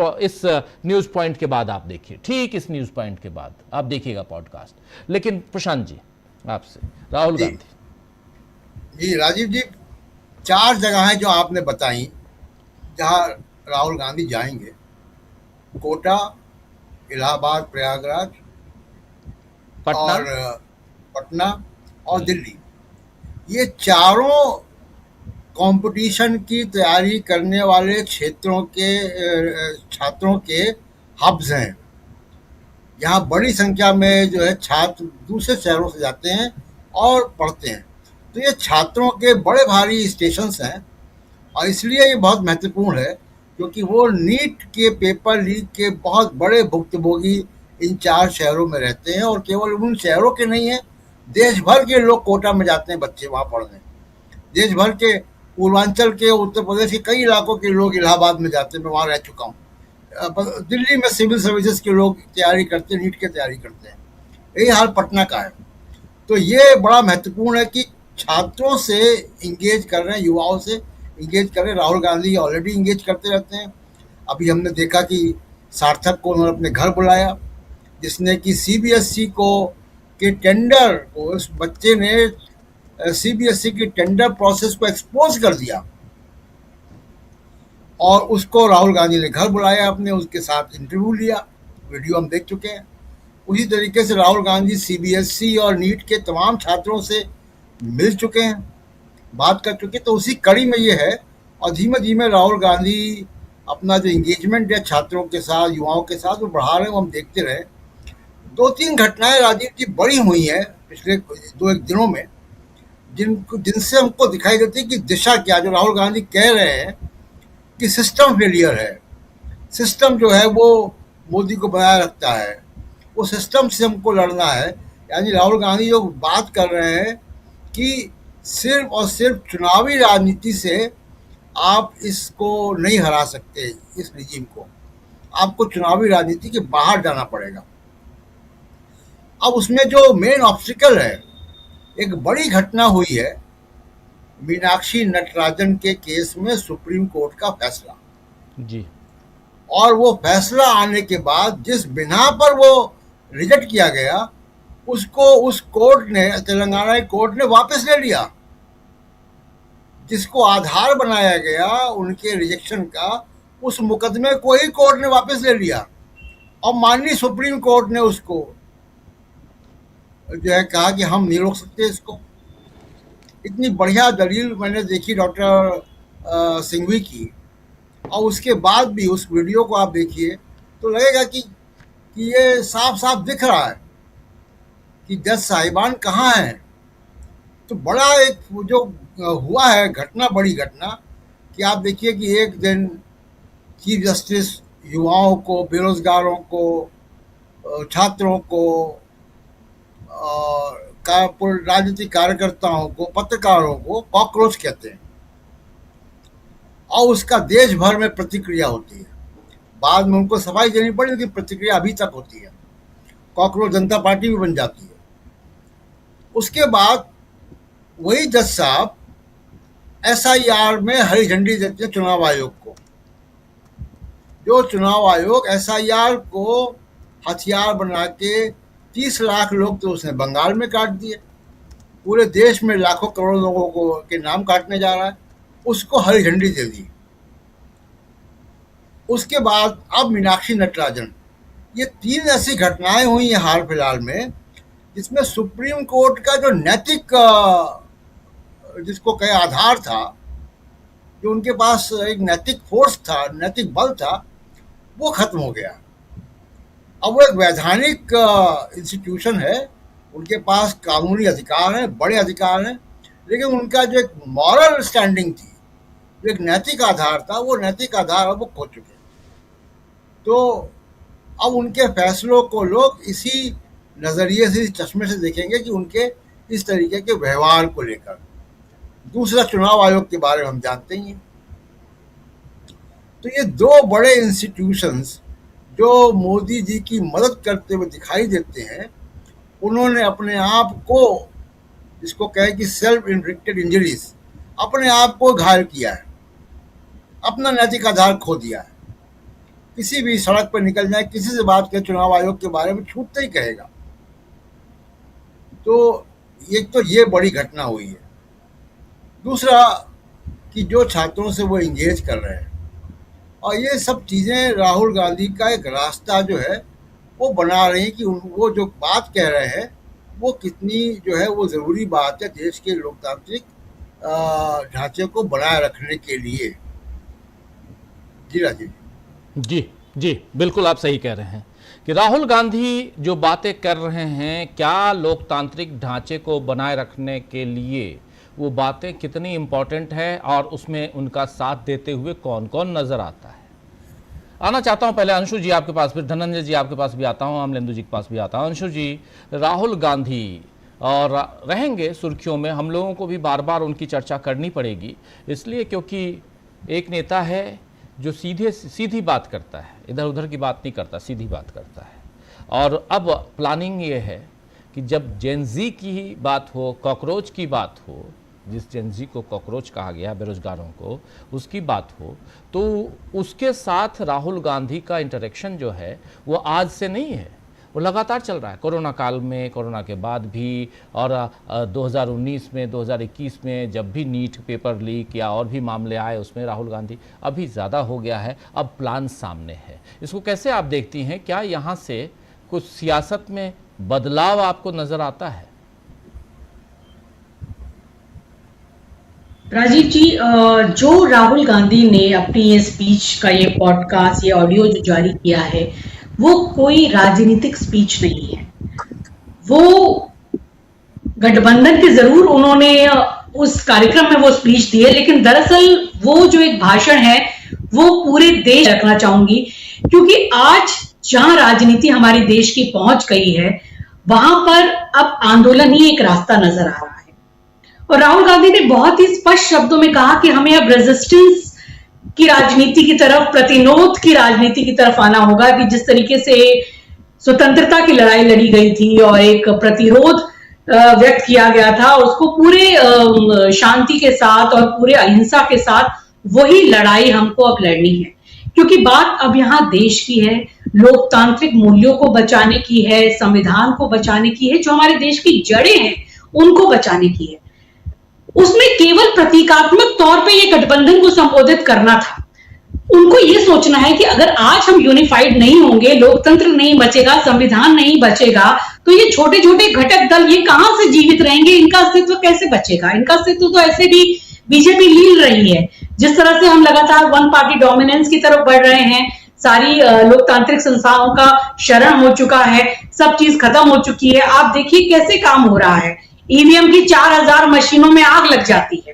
न्यूज पॉइंट के बाद आप देखिए, ठीक इस न्यूज पॉइंट के बाद आप देखिएगा पॉडकास्ट। लेकिन प्रशांत जी, आपसे राहुल गांधी जी, राजीव जी, 4 जगहें जो आपने बताई जहां राहुल गांधी जाएंगे, कोटा, इलाहाबाद, प्रयागराज, पटना और पटना और दिल्ली। ये चारों कंपटीशन की तैयारी करने वाले क्षेत्रों के छात्रों के हब्स हैं। यहाँ बड़ी संख्या में जो है छात्र दूसरे शहरों से जाते हैं और पढ़ते हैं। तो ये छात्रों के बड़े भारी स्टेशंस हैं और इसलिए ये बहुत महत्वपूर्ण है, क्योंकि वो नीट के पेपर लीक के बहुत बड़े भुक्तभोगी इन 4 शहरों में रहते हैं, और केवल उन शहरों के नहीं हैं, देश भर के लोग कोटा में जाते हैं बच्चे वहाँ पढ़ने। देश भर के, पूर्वांचल के, उत्तर प्रदेश के कई इलाकों के लोग इलाहाबाद में जाते हैं, मैं वहाँ रह चुका हूँ। दिल्ली में सिविल सर्विसेज के लोग तैयारी करते हैं, नीट की तैयारी करते हैं। यही हाल पटना का है। तो ये बड़ा महत्वपूर्ण है कि छात्रों से इंगेज कर रहे हैं, युवाओं से इंगेज कर रहे हैं। राहुल गांधी ऑलरेडी इंगेज करते रहते हैं। अभी हमने देखा कि सार्थक को उन्होंने अपने घर बुलाया, जिसने कि सीबीएसई को के टेंडर को, उस बच्चे ने सीबीएसई की टेंडर प्रोसेस को एक्सपोज कर दिया, और उसको राहुल गांधी ने घर बुलाया अपने, उसके साथ इंटरव्यू लिया। वीडियो हम देख चुके हैं। उसी तरीके से राहुल गांधी सीबीएसई और नीट के तमाम छात्रों से मिल चुके हैं, बात कर चुके। तो उसी कड़ी में ये है, और धीमे धीमे राहुल गांधी अपना जो इंगेजमेंट है छात्रों के साथ, युवाओं के साथ, वो बढ़ा रहे हैं। वो हम देखते रहे। 2-3 घटनाएं राजीव जी बड़ी हुई हैं पिछले 2-1 दिनों में, जिनसे हमको दिखाई देती है कि दिशा क्या, जो राहुल गांधी कह रहे हैं कि सिस्टम फेलियर है, सिस्टम जो है वो मोदी को बनाए रखता है, वो सिस्टम से हमको लड़ना है। यानी राहुल गांधी जो बात कर रहे हैं कि सिर्फ और सिर्फ चुनावी राजनीति से आप इसको नहीं हरा सकते, इस रिजीम को। आपको चुनावी राजनीति के बाहर जाना पड़ेगा। अब उसमें जो मेन ऑब्स्टिकल है, एक बड़ी घटना हुई है मीनाक्षी नटराजन के केस में, सुप्रीम कोर्ट का फैसला। जी। और वो फैसला आने के बाद जिस बिना पर वो रिजेक्ट किया गया, उसको उस कोर्ट ने, तेलंगाना की कोर्ट ने वापस ले लिया। जिसको आधार बनाया गया उनके रिजेक्शन का, उस मुकदमे को ही कोर्ट ने वापस ले लिया। और माननीय सुप्रीम कोर्ट ने उसको जो है कहा कि हम नहीं रोक सकते इसको। इतनी बढ़िया दलील मैंने देखी डॉक्टर सिंघवी की, और उसके बाद भी उस वीडियो को आप देखिए तो लगेगा कि ये साफ साफ दिख रहा है कि जज साहिबान कहाँ हैं। तो बड़ा एक जो हुआ है घटना, बड़ी घटना, कि आप देखिए कि एक दिन चीफ जस्टिस युवाओं को, बेरोजगारों को, छात्रों को, राजनीतिक कार्यकर्ताओं को, पत्रकारों को कॉकरोच कहते हैं, और उसका देश भर में प्रतिक्रिया होती है। बाद में उनको सफाई देनी पड़ी, लेकिन प्रतिक्रिया अभी तक होती है। कॉकरोच जनता पार्टी भी बन जाती है। उसके बाद वही जज साहब एसआईआर में हरी झंडी देते हैं चुनाव आयोग को। जो चुनाव आयोग एसआईआर को हथियार बना के 30 लाख लोग तो उसने बंगाल में काट दिए, पूरे देश में लाखों करोड़ लोगों को के नाम काटने जा रहा है, उसको हरी झंडी दे दी। उसके बाद अब मीनाक्षी नटराजन, ये 3 ऐसी घटनाएं हुई हैं हाल फिलहाल में, जिसमें सुप्रीम कोर्ट का जो नैतिक, जिसको कहे आधार था, जो उनके पास एक नैतिक फोर्स था, नैतिक बल था, वो खत्म हो गया। अब वो एक वैधानिक इंस्टीट्यूशन है, उनके पास कानूनी अधिकार हैं, बड़े अधिकार हैं, लेकिन उनका जो एक मॉरल स्टैंडिंग थी, जो एक नैतिक आधार था, वो नैतिक आधार अब वो खो चुके। तो अब उनके फैसलों को लोग इसी नज़रिए से, इस चश्मे से देखेंगे कि उनके इस तरीके के व्यवहार को लेकर। दूसरा, चुनाव आयोग के बारे में हम जानते ही हैं। तो ये 2 बड़े इंस्टीट्यूशंस जो मोदी जी की मदद करते हुए दिखाई देते हैं, उन्होंने अपने आप को, जिसको कहे कि सेल्फ इन्फ्लिक्टेड इंजरीज, अपने आप को घायल किया है, अपना नैतिक आधार खो दिया है। किसी भी सड़क पर निकल जाए, किसी से बात करें चुनाव आयोग के बारे में, छूटते ही कहेगा। तो ये बड़ी घटना हुई है। दूसरा कि जो छात्रों से वो इंगेज कर रहे हैं, और ये सब चीज़ें राहुल गांधी का एक रास्ता जो है वो बना रही हैं कि वो जो बात कह रहे हैं वो कितनी जो है वो ज़रूरी बात है देश के लोकतांत्रिक ढांचे को बनाए रखने के लिए। जी राजीव। जी जी, बिल्कुल आप सही कह रहे हैं कि राहुल गांधी जो बातें कर रहे हैं, क्या लोकतांत्रिक ढांचे को बनाए रखने के लिए वो बातें कितनी इम्पोर्टेंट है और उसमें उनका साथ देते हुए कौन कौन नजर आता है। आना चाहता हूं पहले अंशु जी आपके पास, फिर धनंजय जी आपके पास भी आता हूं, अमलेंदु जी के पास भी आता हूं। अंशु जी, राहुल गांधी और रहेंगे सुर्खियों में, हम लोगों को भी बार बार उनकी चर्चा करनी पड़ेगी, इसलिए क्योंकि एक नेता है जो सीधी बात करता है, इधर उधर की बात नहीं करता, सीधी बात करता है। और अब प्लानिंग ये है कि जब जेनजी की बात हो, कॉकरोच की बात हो, जिस जेनजी को कॉकरोच कहा गया बेरोजगारों को, उसकी बात हो, तो उसके साथ राहुल गांधी का इंटरेक्शन जो है वो आज से नहीं है, वो लगातार चल रहा है। कोरोना काल में, कोरोना के बाद भी, और 2019 में, 2021 में जब भी नीट पेपर लीक या और भी मामले आए उसमें राहुल गांधी, अभी ज़्यादा हो गया है, अब प्लान सामने है। इसको कैसे आप देखती हैं? क्या यहाँ से कुछ सियासत में बदलाव आपको नज़र आता है? राजीव जी, जो राहुल गांधी ने अपनी ये स्पीच का ये पॉडकास्ट, ये ऑडियो जो जारी किया है, वो कोई राजनीतिक स्पीच नहीं है। वो गठबंधन के जरूर उन्होंने उस कार्यक्रम में वो स्पीच दी है, लेकिन दरअसल वो जो एक भाषण है वो पूरे देश रखना चाहूंगी, क्योंकि आज जहां राजनीति हमारे देश की पहुंच गई है वहां पर अब आंदोलन ही एक रास्ता नजर आ रहा है। और राहुल गांधी ने बहुत ही स्पष्ट शब्दों में कहा कि हमें अब रेजिस्टेंस की राजनीति की तरफ, प्रतिरोध की राजनीति की तरफ आना होगा, कि जिस तरीके से स्वतंत्रता की लड़ाई लड़ी गई थी और एक प्रतिरोध व्यक्त किया गया था, उसको पूरे शांति के साथ और पूरे अहिंसा के साथ वही लड़ाई हमको अब लड़नी है। क्योंकि बात अब यहाँ देश की है, लोकतांत्रिक मूल्यों को बचाने की है, संविधान को बचाने की है, जो हमारे देश की जड़ें हैं उनको बचाने की है। उसमें केवल प्रतीकात्मक तौर पे ये गठबंधन को संबोधित करना था। उनको ये सोचना है कि अगर आज हम यूनिफाइड नहीं होंगे, लोकतंत्र नहीं बचेगा, संविधान नहीं बचेगा, तो ये छोटे छोटे घटक दल ये कहां से जीवित रहेंगे, इनका अस्तित्व कैसे बचेगा। इनका अस्तित्व तो ऐसे भी बीजेपी लील रही है। जिस तरह से हम लगातार वन पार्टी डोमिनेंस की तरफ बढ़ रहे हैं, सारी लोकतांत्रिक संस्थाओं का शरण हो चुका है, सब चीज खत्म हो चुकी है। आप देखिए कैसे काम हो रहा है, ईवीएम की 4000 मशीनों में आग लग जाती है,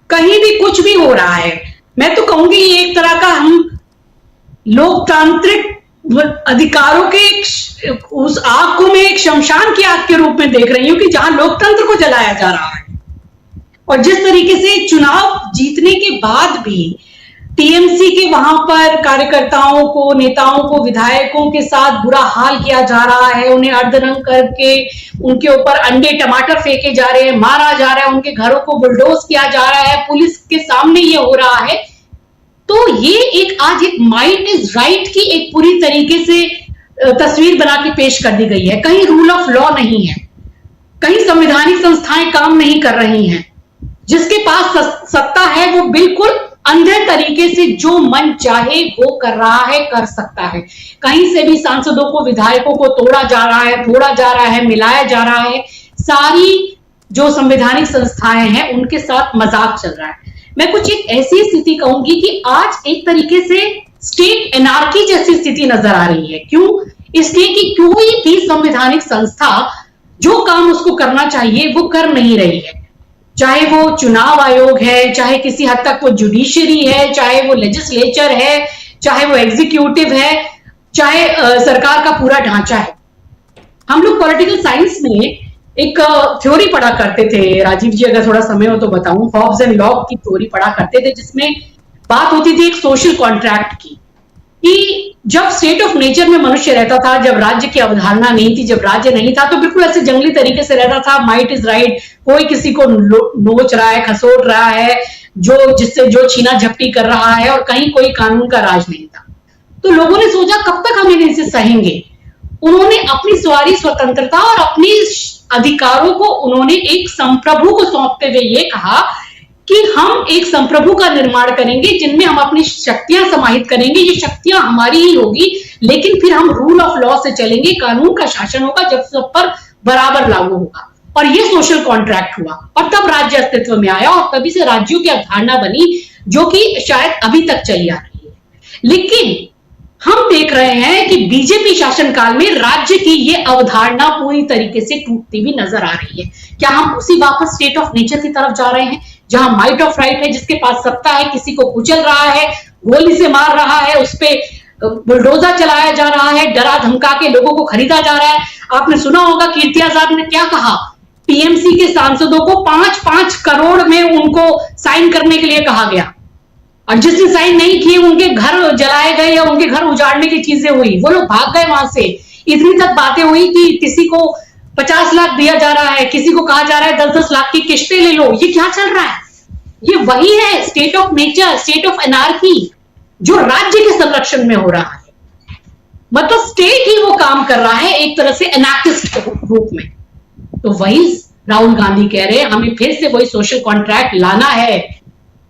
कहीं भी कुछ भी हो रहा है। मैं तो कहूंगी ये एक तरह का हम लोकतांत्रिक अधिकारों के उस आग को मैं एक शमशान की आग के रूप में देख रही हूं, कि जहां लोकतंत्र को जलाया जा रहा है। और जिस तरीके से चुनाव जीतने के बाद भी टीएमसी के वहां पर कार्यकर्ताओं को, नेताओं को, विधायकों के साथ बुरा हाल किया जा रहा है, उन्हें अर्धनग्न करके उनके ऊपर अंडे टमाटर फेंके जा रहे हैं, मारा जा रहा है, उनके घरों को बुलडोज किया जा रहा है, पुलिस के सामने ये हो रहा है। तो ये एक आज एक माइट इज राइट की एक पूरी तरीके से तस्वीर बना के पेश कर दी गई है। कहीं रूल ऑफ लॉ नहीं है, कहीं संवैधानिक संस्थाएं काम नहीं कर रही हैं। जिसके पास सत्ता है वो बिल्कुल अंधे तरीके से जो मन चाहे वो कर रहा है, कर सकता है। कहीं से भी सांसदों को, विधायकों को तोड़ा जा रहा है, फोड़ा जा रहा है, मिलाया जा रहा है। सारी जो संवैधानिक संस्थाएं हैं उनके साथ मजाक चल रहा है। मैं कुछ एक ऐसी स्थिति कहूंगी कि आज एक तरीके से स्टेट एनार्की जैसी स्थिति नजर आ रही है। क्यों? इसलिए कि कोई भी संवैधानिक संस्था जो काम उसको करना चाहिए वो कर नहीं रही है। चाहे वो चुनाव आयोग है, चाहे किसी हद तक वो जुडिशरी है, चाहे वो लेजिस्लेचर है, चाहे वो एग्जीक्यूटिव है, चाहे सरकार का पूरा ढांचा है। हम लोग पॉलिटिकल साइंस में एक थ्योरी पढ़ा करते थे, राजीव जी अगर थोड़ा समय हो तो बताऊं, हॉब्स एंड लॉक की थ्योरी पढ़ा करते थे, जिसमें बात होती थी एक सोशल कॉन्ट्रैक्ट की, कि जब स्टेट ऑफ नेचर में मनुष्य रहता था, जब राज्य की अवधारणा नहीं थी, जब राज्य नहीं था, तो बिल्कुल ऐसे जंगली तरीके से रहता था, माइट इज राइट, कोई किसी को नोच रहा है, खसोट रहा है, जिससे जो छीना झपटी कर रहा है, और कहीं कोई कानून का राज नहीं था। तो लोगों ने सोचा कब तक हम इसे सहेंगे। उन्होंने अपनी सारी स्वतंत्रता और अपनी अधिकारों को उन्होंने एक संप्रभु को सौंपते हुए ये कहा कि हम एक संप्रभु का निर्माण करेंगे जिनमें हम अपनी शक्तियां समाहित करेंगे। ये शक्तियां हमारी ही होगी, लेकिन फिर हम रूल ऑफ लॉ से चलेंगे, कानून का शासन होगा, जब सब पर बराबर लागू होगा। और ये सोशल कॉन्ट्रैक्ट हुआ और तब राज्य अस्तित्व में आया और तभी से राज्यों की अवधारणा बनी जो कि शायद अभी तक चली आ रही है। लेकिन हम देख रहे हैं कि बीजेपी शासनकाल में राज्य की ये अवधारणा पूरी तरीके से टूटती भी नजर आ रही है। क्या हम उसी वापस स्टेट ऑफ नेचर की तरफ जा रहे हैं जहां माइट ऑफ राइट है, जिसके पास सत्ता है, किसी को कुचल रहा है, गोली से मार रहा है, उस पर बुलडोजर चलाया जा रहा है, डरा धमका के लोगों को खरीदा जा रहा है। आपने सुना होगा कीर्ति आजाद ने क्या कहा, टीएमसी के सांसदों को 5-5 करोड़ में उनको साइन करने के लिए कहा गया और जिसने साइन नहीं किए उनके घर जलाए गए या उनके घर उजाड़ने की चीजें हुई, वो लोग भाग गए वहां से। इतनी तक बातें हुई कि किसी को 50 लाख दिया जा रहा है, किसी को कहा जा रहा है 10-10 लाख की किस्तें ले लो। ये क्या चल रहा है? ये वही है state of nature, state of anarchy जो राज्य के संरक्षण में हो रहा है। मतलब स्टेट ही वो काम कर रहा है एक तरह से एनार्किस्ट रूप में। तो वही राहुल गांधी कह रहे हैं हमें फिर से वही सोशल कॉन्ट्रैक्ट लाना है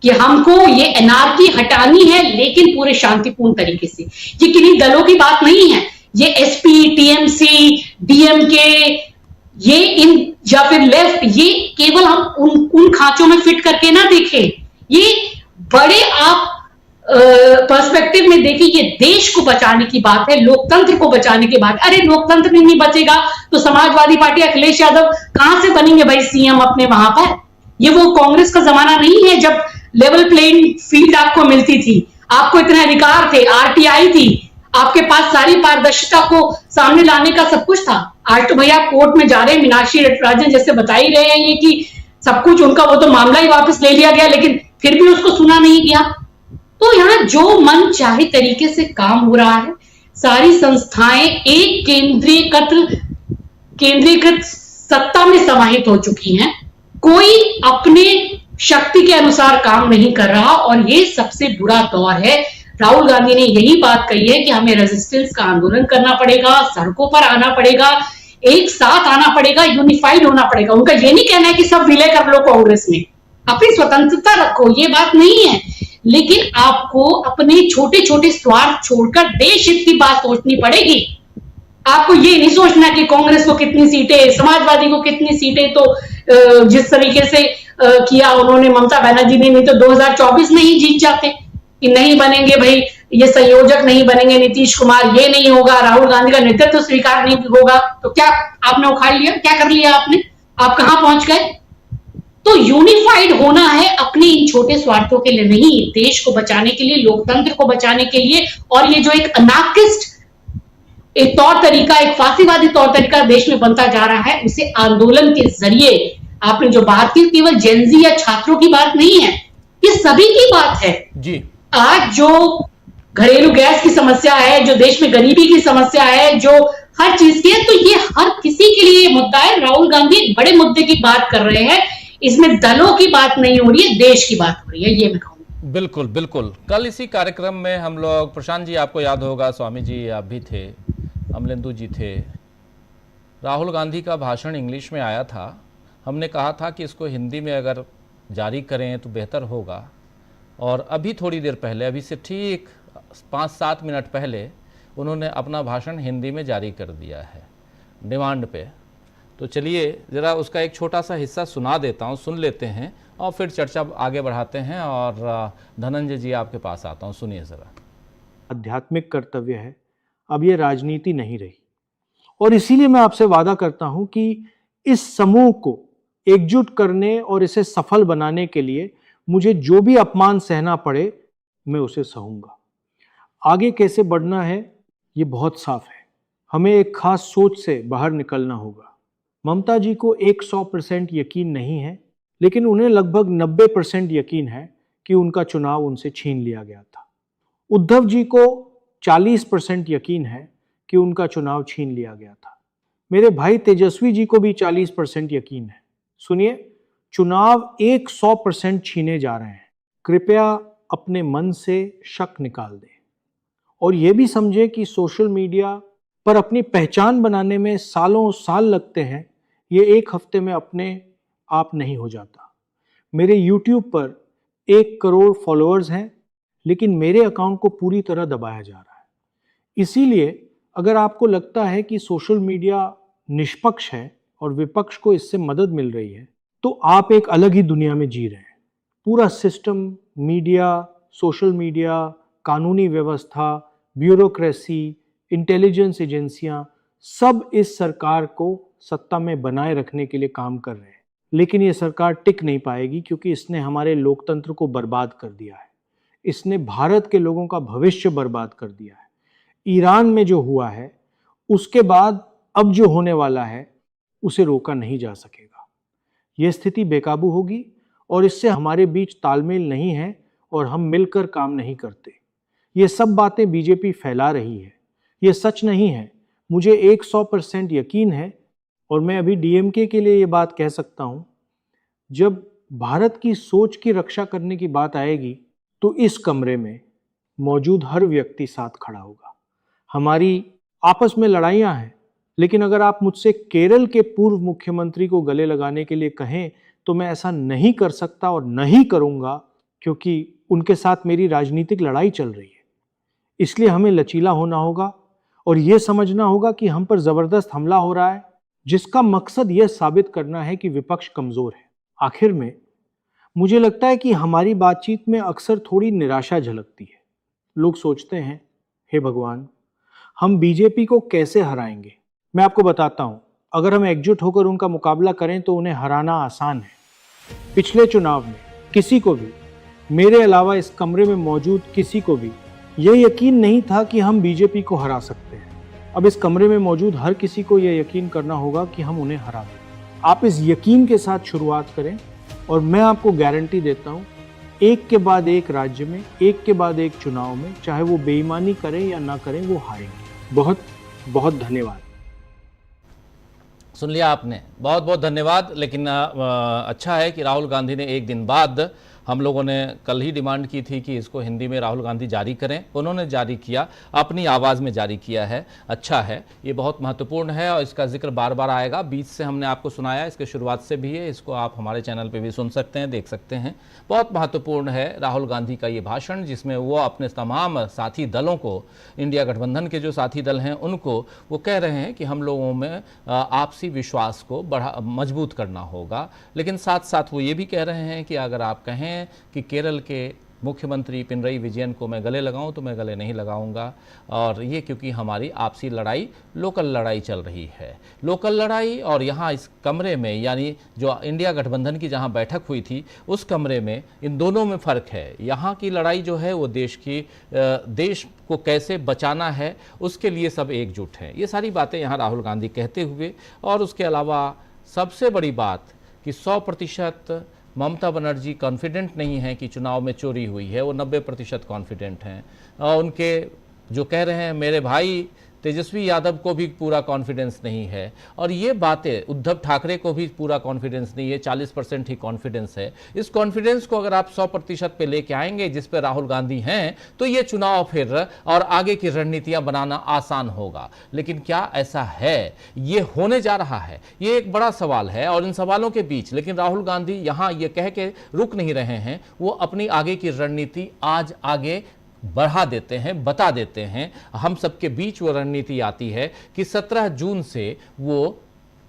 कि हमको ये एनार्की हटानी है, लेकिन पूरे शांतिपूर्ण तरीके से। ये किन्हीं दलों की बात नहीं है, ये एसपी, टीएमसी, डीएमके, ये इन या फिर लेफ्ट, ये केवल हम उन खांचों में फिट करके ना देखें। ये बड़े आप पर्सपेक्टिव में देखिए, ये देश को बचाने की बात है, लोकतंत्र को बचाने की बात। अरे लोकतंत्र नहीं बचेगा तो समाजवादी पार्टी अखिलेश यादव कहां से बनेंगे भाई सीएम अपने वहां पर? ये वो कांग्रेस का जमाना नहीं है जब लेवल प्लेइंग फील्ड आपको मिलती थी, आपको इतने अधिकार थे, आरटीआई थी, आपके पास सारी पारदर्शिता को सामने लाने का सब कुछ था। आज तो भैया कोर्ट में जा रहे हैं, मीनाक्षी नटराजन जैसे बता ही रहे हैं ये कि सब कुछ उनका वो तो मामला ही वापस ले लिया गया, लेकिन फिर भी उसको सुना नहीं गया। तो यहाँ जो मन चाहे तरीके से काम हो रहा है, सारी संस्थाएं एक केंद्रीकृत सत्ता में समाहित हो चुकी हैं, कोई अपने शक्ति के अनुसार काम नहीं कर रहा और ये सबसे बुरा दौर है। राहुल गांधी ने यही बात कही है कि हमें रेजिस्टेंस का आंदोलन करना पड़ेगा, सड़कों पर आना पड़ेगा, एक साथ आना पड़ेगा, यूनिफाइड होना पड़ेगा। उनका ये नहीं कहना है कि सब विलय कर लो कांग्रेस में, अपनी स्वतंत्रता रखो, ये बात नहीं है, लेकिन आपको अपने छोटे छोटे स्वार्थ छोड़कर देश हित की बात सोचनी पड़ेगी। आपको ये नहीं सोचना कि कांग्रेस को कितनी सीटें, समाजवादी को कितनी सीटें, तो जिस तरीके से किया उन्होंने ममता बनर्जी ने, नहीं तो 2024 में ही जीत जाते कि नहीं बनेंगे भाई, ये संयोजक नहीं बनेंगे नीतीश कुमार, ये नहीं होगा, राहुल गांधी का नेतृत्व स्वीकार नहीं होगा। तो क्या आपने उखाड़ लिया? क्या कर लिया आपने? आप कहां पहुंच गए? तो यूनिफाइड होना है अपने इन छोटे स्वार्थों के लिए नहीं, देश को बचाने के लिए, लोकतंत्र को बचाने के लिए। और ये जो एक अनार्किस्ट एक तौर तरीका, एक फांसीवादी तौर तरीका देश में बनता जा रहा है, उसे आंदोलन के जरिए, आपने जो बात की केवल जेनजी या छात्रों की बात नहीं है, ये सभी की बात है जी। आज जो घरेलू गैस की समस्या है, जो देश में गरीबी की समस्या है, जो हर चीज की है, तो ये हर किसी के लिए मुद्दा है। राहुल गांधी एक बड़े मुद्दे की बात कर रहे हैं, इसमें दलों की बात नहीं हो रही है, देश की बात हो रही है, ये मैं कहूंगा। बिल्कुल बिल्कुल। कल इसी कार्यक्रम में हम लोग, प्रशांत जी आपको याद होगा, स्वामी जी आप भी थे, अमलेंदु जी थे, राहुल गांधी का भाषण इंग्लिश में आया था। हमने कहा था कि इसको हिंदी में अगर जारी करें तो बेहतर होगा, और अभी थोड़ी देर पहले, अभी से ठीक 5-7 मिनट पहले उन्होंने अपना भाषण हिंदी में जारी कर दिया है डिमांड पे। तो चलिए ज़रा उसका एक छोटा सा हिस्सा सुना देता हूँ, सुन लेते हैं और फिर चर्चा आगे बढ़ाते हैं। और धनंजय जी आपके पास आता हूँ, सुनिए ज़रा। आध्यात्मिक कर्तव्य है, अब ये राजनीति नहीं रही, और इसीलिए मैं आपसे वादा करता हूं कि इस समूह को एकजुट करने और इसे सफल बनाने के लिए मुझे जो भी अपमान सहना पड़े मैं उसे सहूंगा। आगे कैसे बढ़ना है ये बहुत साफ है, हमें एक खास सोच से बाहर निकलना होगा। ममता जी को 100% यकीन नहीं है, लेकिन उन्हें लगभग 90% यकीन है कि उनका चुनाव उनसे छीन लिया गया था। उद्धव जी को 40% यकीन है कि उनका चुनाव छीन लिया गया था। मेरे भाई तेजस्वी जी को भी 40% यकीन है। सुनिए, चुनाव 100% छीने जा रहे हैं। कृपया अपने मन से शक निकाल दें और यह भी समझे कि सोशल मीडिया पर अपनी पहचान बनाने में सालों साल लगते हैं, ये एक हफ्ते में अपने आप नहीं हो जाता। मेरे YouTube पर 1 करोड़ फॉलोअर्स हैं, लेकिन मेरे अकाउंट को पूरी तरह दबाया जा रहा है। इसीलिए अगर आपको लगता है कि सोशल मीडिया निष्पक्ष है और विपक्ष को इससे मदद मिल रही है, तो आप एक अलग ही दुनिया में जी रहे हैं। पूरा सिस्टम, मीडिया, सोशल मीडिया, कानूनी व्यवस्था, ब्यूरोक्रेसी, इंटेलिजेंस एजेंसियां, सब इस सरकार को सत्ता में बनाए रखने के लिए काम कर रहे हैं। लेकिन ये सरकार टिक नहीं पाएगी, क्योंकि इसने हमारे लोकतंत्र को बर्बाद कर दिया है। इसने भारत के लोगों का भविष्य बर्बाद कर दिया है। ईरान में जो हुआ है, उसके बाद अब जो होने वाला है, उसे रोका नहीं जा सकेगा। यह स्थिति बेकाबू होगी और इससे हमारे बीच तालमेल नहीं है और हम मिलकर काम नहीं करते। ये सब बातें बीजेपी फैला रही है, ये सच नहीं है। मुझे 100% यकीन है और मैं अभी डीएमके के लिए ये बात कह सकता हूँ, जब भारत की सोच की रक्षा करने की बात आएगी तो इस कमरे में मौजूद हर व्यक्ति साथ खड़ा होगा। हमारी आपस में लड़ाइयाँ हैं, लेकिन अगर आप मुझसे केरल के पूर्व मुख्यमंत्री को गले लगाने के लिए कहें तो मैं ऐसा नहीं कर सकता और नहीं करूँगा, क्योंकि उनके साथ मेरी राजनीतिक लड़ाई चल रही है। इसलिए हमें लचीला होना होगा और ये समझना होगा कि हम पर ज़बरदस्त हमला हो रहा है, जिसका मकसद यह साबित करना है कि विपक्ष कमज़ोर है। आखिर में मुझे लगता है कि हमारी बातचीत में अक्सर थोड़ी निराशा झलकती है। लोग सोचते हैं, हे भगवान, हम बीजेपी को कैसे हराएंगे। मैं आपको बताता हूं, अगर हम एकजुट होकर उनका मुकाबला करें तो उन्हें हराना आसान है। पिछले चुनाव में किसी को भी, मेरे अलावा इस कमरे में मौजूद किसी को भी, यह यकीन नहीं था कि हम बीजेपी को हरा सकते हैं। अब इस कमरे में मौजूद हर किसी को यह यकीन करना होगा कि हम उन्हें हरा दें। आप इस यकीन के साथ शुरुआत करें और मैं आपको गारंटी देता हूं, एक के बाद एक राज्य में, एक के बाद एक चुनाव में, चाहे वो बेईमानी करें या ना करें, वो हारेंगे। बहुत बहुत धन्यवाद। सुन लिया आपने, बहुत बहुत धन्यवाद। लेकिन अच्छा है कि राहुल गांधी ने एक दिन बाद, हम लोगों ने कल ही डिमांड की थी कि इसको हिंदी में राहुल गांधी जारी करें, उन्होंने जारी किया, अपनी आवाज़ में जारी किया है। अच्छा है, ये बहुत महत्वपूर्ण है और इसका जिक्र बार बार आएगा। बीच से हमने आपको सुनाया, इसके शुरुआत से भी है, इसको आप हमारे चैनल पे भी सुन सकते हैं, देख सकते हैं। बहुत महत्वपूर्ण है राहुल गांधी का ये भाषण, जिसमें वो अपने तमाम साथी दलों को, इंडिया गठबंधन के जो साथी दल हैं उनको वो कह रहे हैं कि हम लोगों में आपसी विश्वास को मजबूत करना होगा। लेकिन साथ साथ वो ये भी कह रहे हैं कि अगर आप कहें कि केरल के मुख्यमंत्री पिनरई विजयन को मैं गले लगाऊं तो मैं गले नहीं लगाऊंगा। और ये क्योंकि हमारी आपसी लड़ाई, लोकल लड़ाई चल रही है, लोकल लड़ाई। और यहाँ इस कमरे में, यानी जो इंडिया गठबंधन की जहाँ बैठक हुई थी उस कमरे में, इन दोनों में फ़र्क है। यहाँ की लड़ाई जो है वो देश को कैसे बचाना है, उसके लिए सब एकजुट हैं। ये सारी बातें यहाँ राहुल गांधी कहते हुए, और उसके अलावा सबसे बड़ी बात कि 100% ममता बनर्जी कॉन्फिडेंट नहीं है कि चुनाव में चोरी हुई है, वो 90% कॉन्फिडेंट हैं। और उनके जो कह रहे हैं मेरे भाई तेजस्वी यादव को भी पूरा कॉन्फिडेंस नहीं है। और ये बातें उद्धव ठाकरे को भी पूरा कॉन्फिडेंस नहीं है, 40% ही कॉन्फिडेंस है। इस कॉन्फिडेंस को अगर आप 100% पे लेके आएंगे, जिस पे राहुल गांधी हैं, तो ये चुनाव फिर और आगे की रणनीतियां बनाना आसान होगा। लेकिन क्या ऐसा है? ये होने जा रहा है, ये एक बड़ा सवाल है। और इन सवालों के बीच लेकिन राहुल गांधी यहाँ ये कह के रुक नहीं रहे हैं, वो अपनी आगे की रणनीति आज आगे बढ़ा देते हैं, बता देते हैं। हम सबके बीच वो रणनीति आती है कि 17 जून से वो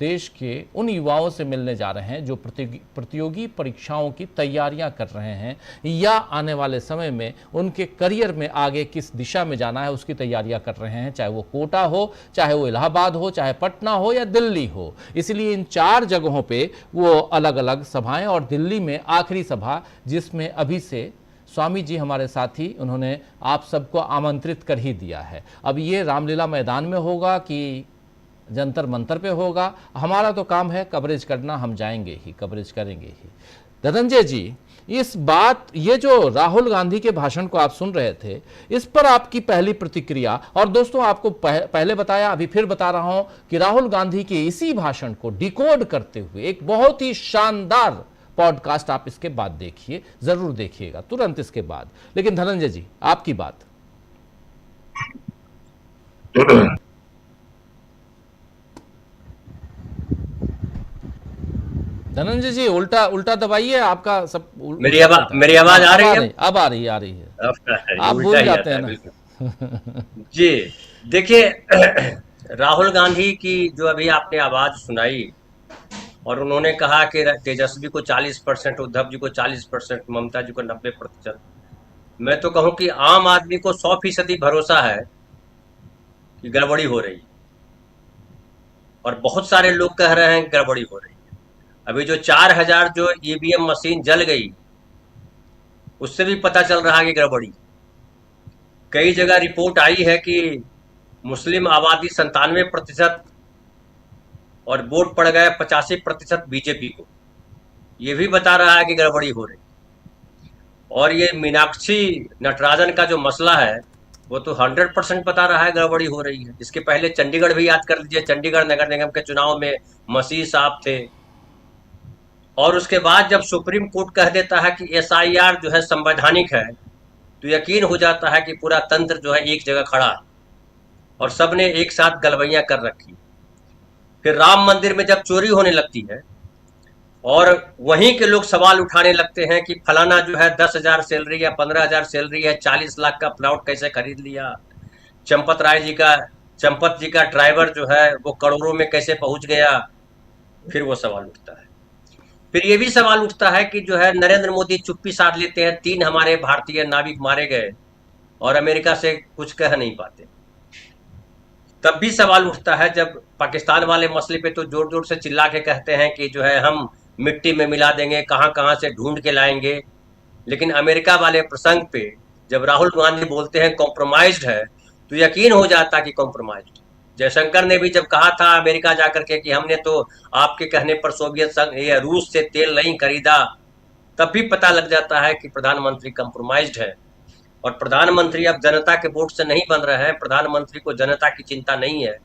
देश के उन युवाओं से मिलने जा रहे हैं जो प्रतियोगी परीक्षाओं की तैयारियां कर रहे हैं, या आने वाले समय में उनके करियर में आगे किस दिशा में जाना है उसकी तैयारियां कर रहे हैं, चाहे वो कोटा हो, चाहे वो इलाहाबाद हो, चाहे पटना हो या दिल्ली हो। इसलिए इन 4 जगहों पे वो अलग अलग सभाएं, और दिल्ली में आखिरी सभा जिसमें अभी से स्वामी जी हमारे साथी, उन्होंने आप सबको आमंत्रित कर ही दिया है। अब ये रामलीला मैदान में होगा कि जंतर मंतर पे होगा, हमारा तो काम है कवरेज करना, हम जाएंगे ही, कवरेज करेंगे ही। धनंजय जी, इस बात, ये जो राहुल गांधी के भाषण को आप सुन रहे थे, इस पर आपकी पहली प्रतिक्रिया। और दोस्तों, आपको पहले बताया, अभी फिर बता रहा हूं कि राहुल गांधी के इसी भाषण को डिकोड करते हुए एक बहुत ही शानदार पॉडकास्ट आप इसके बाद देखिए, जरूर देखिएगा, तुरंत इसके बाद। लेकिन धनंजय जी, आपकी बात। धनंजय जी, उल्टा दबाइए, आपका सब मेरी आवाज आ रही है? अब आ रही है। आप भूल जाते हैं ना। जी देखिए, राहुल गांधी की जो अभी आपने आवाज सुनाई, और उन्होंने कहा कि तेजस्वी को 40%, उद्धव जी को 40%, ममता जी को 90%। मैं तो कहूं कि आम आदमी को 100% भरोसा है कि गड़बड़ी हो रही है, और बहुत सारे लोग कह रहे हैं कि गड़बड़ी हो रही है। अभी जो 4000 जो ईवीएम मशीन जल गई, उससे भी पता चल रहा है कि गड़बड़ी। कई जगह रिपोर्ट आई है कि मुस्लिम आबादी 97% और वोट पड़ गए 85% बीजेपी को। ये भी बता रहा है कि गड़बड़ी हो रही। और ये मीनाक्षी नटराजन का जो मसला है, वो तो 100% बता रहा है गड़बड़ी हो रही है। इसके पहले चंडीगढ़ भी याद कर लीजिए, चंडीगढ़ नगर निगम के चुनाव में मसीह साहब थे। और उसके बाद जब सुप्रीम कोर्ट कह देता है कि एसआईआर जो है संवैधानिक है, तो यकीन हो जाता है कि पूरा तंत्र जो है एक जगह खड़ा है और सबने एक साथ गलवैयां कर रखी। फिर राम मंदिर में जब चोरी होने लगती है और वहीं के लोग सवाल उठाने लगते हैं कि फलाना जो है 10,000 सैलरी या 15,000 सैलरी है, 40 लाख का प्लॉट कैसे खरीद लिया। चंपत जी का ड्राइवर जो है वो करोड़ों में कैसे पहुंच गया। फिर वो सवाल उठता है। फिर ये भी सवाल उठता है कि जो है नरेंद्र मोदी चुप्पी साध लेते हैं, 3 हमारे भारतीय नाविक मारे गए और अमेरिका से कुछ कह नहीं पाते। तब भी सवाल उठता है जब पाकिस्तान वाले मसले पे तो जोर जोर से चिल्ला के कहते हैं कि जो है हम मिट्टी में मिला देंगे, कहां कहां से ढूंढ के लाएंगे। लेकिन अमेरिका वाले प्रसंग पे जब राहुल गांधी बोलते हैं कॉम्प्रोमाइज्ड है, तो यकीन हो जाता कि कॉम्प्रोमाइज्ड। जयशंकर ने भी जब कहा था अमेरिका जाकर के कि हमने तो आपके कहने पर सोवियत संघ या रूस से तेल नहीं खरीदा, तब भी पता लग जाता है कि प्रधानमंत्री कॉम्प्रोमाइज्ड है। और प्रधानमंत्री अब जनता के वोट से नहीं बन रहे हैं। प्रधानमंत्री को जनता की चिंता नहीं है,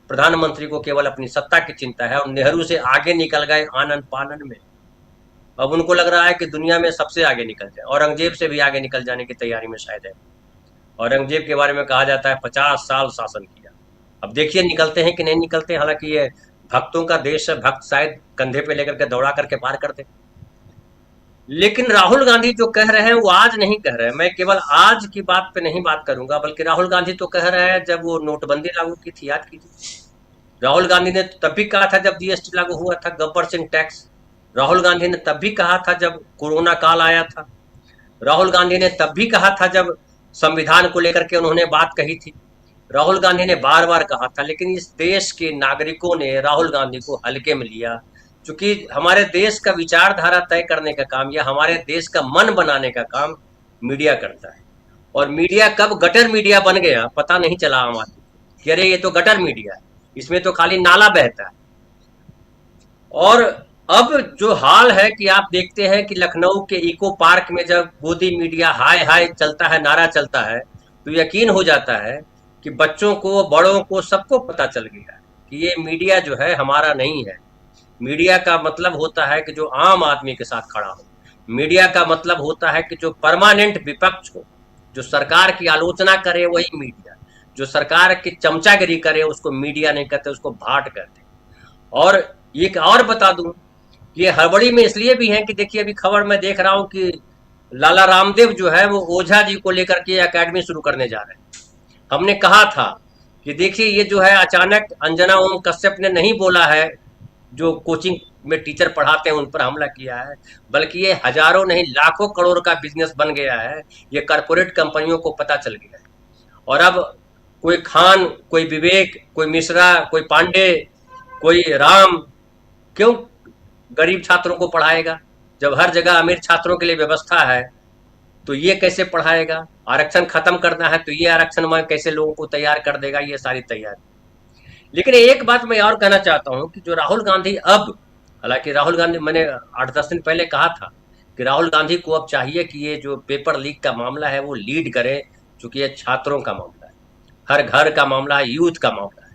प्रधानमंत्री को केवल अपनी सत्ता की चिंता है। और नेहरू से आगे निकल गए आनन पानन में। अब उनको लग रहा है कि दुनिया में सबसे आगे निकल जाए, औरंगजेब से भी आगे निकल जाने की तैयारी में शायद है। औरंगजेब के बारे में कहा जाता है 50 साल शासन किया। अब देखिए निकलते हैं कि नहीं निकलते। हालांकि ये भक्तों का देश है, भक्त शायद कंधे पे लेकर के दौड़ा करके पार करते। लेकिन राहुल गांधी जो कह रहे हैं वो आज नहीं कह रहे हैं। मैं केवल आज की बात पे नहीं बात करूंगा, बल्कि राहुल गांधी तो कह रहे हैं जब वो नोटबंदी लागू की थी, याद कीजिए। राहुल गांधी ने तब भी कहा था जब जीएसटी लागू हुआ था, गब्बर सिंह टैक्स। राहुल गांधी ने तब भी कहा था जब कोरोना काल आया था। राहुल गांधी ने तब भी कहा था जब संविधान को लेकर के उन्होंने बात कही थी। राहुल गांधी ने बार बार कहा था। लेकिन इस देश के नागरिकों ने राहुल गांधी को हल्के में लिया, क्योंकि हमारे देश का विचारधारा तय करने का काम या हमारे देश का मन बनाने का काम मीडिया करता है। और मीडिया कब गटर मीडिया बन गया पता नहीं चला आम आदमी को कि अरे ये तो गटर मीडिया है, इसमें तो खाली नाला बहता है। और अब जो हाल है कि आप देखते हैं कि लखनऊ के इको पार्क में जब गोदी मीडिया हाय हाय चलता है, नारा चलता है, तो यकीन हो जाता है कि बच्चों को, बड़ों को, सबको पता चल गया कि ये मीडिया जो है हमारा नहीं है। मीडिया का मतलब होता है कि जो आम आदमी के साथ खड़ा हो। मीडिया का मतलब होता है कि जो परमानेंट विपक्ष हो, जो सरकार की आलोचना करे वही मीडिया, जो सरकार की चमचागिरी करे उसको मीडिया नहीं कहते, उसको भाट कहते। और एक और बता दूं, ये हड़बड़ी में इसलिए भी है कि देखिए अभी खबर में देख रहा हूं कि लाला रामदेव जो है वो ओझा जी को लेकर के एकेडमी शुरू करने जा रहे हैं। हमने कहा था कि देखिए ये जो है अचानक अंजना ओम कश्यप ने नहीं बोला है, जो कोचिंग में टीचर पढ़ाते हैं उन पर हमला किया है, बल्कि ये हजारों नहीं लाखों करोड़ का बिजनेस बन गया है। ये कॉर्पोरेट कंपनियों को पता चल गया है। और अब कोई खान, कोई विवेक, कोई मिश्रा, कोई पांडे, कोई राम क्यों गरीब छात्रों को पढ़ाएगा? जब हर जगह अमीर छात्रों के लिए व्यवस्था है तो ये कैसे पढ़ाएगा? आरक्षण खत्म करना है तो ये आरक्षण में कैसे लोगों को तैयार कर देगा? ये सारी तैयारी। लेकिन एक बात मैं और कहना चाहता हूं कि जो राहुल गांधी अब, हालांकि राहुल गांधी, मैंने 8-10 दिन पहले कहा था कि राहुल गांधी को अब चाहिए कि ये जो पेपर लीक का मामला है वो लीड करे, क्योंकि ये छात्रों का मामला है, हर घर का मामला है, यूथ का मामला है।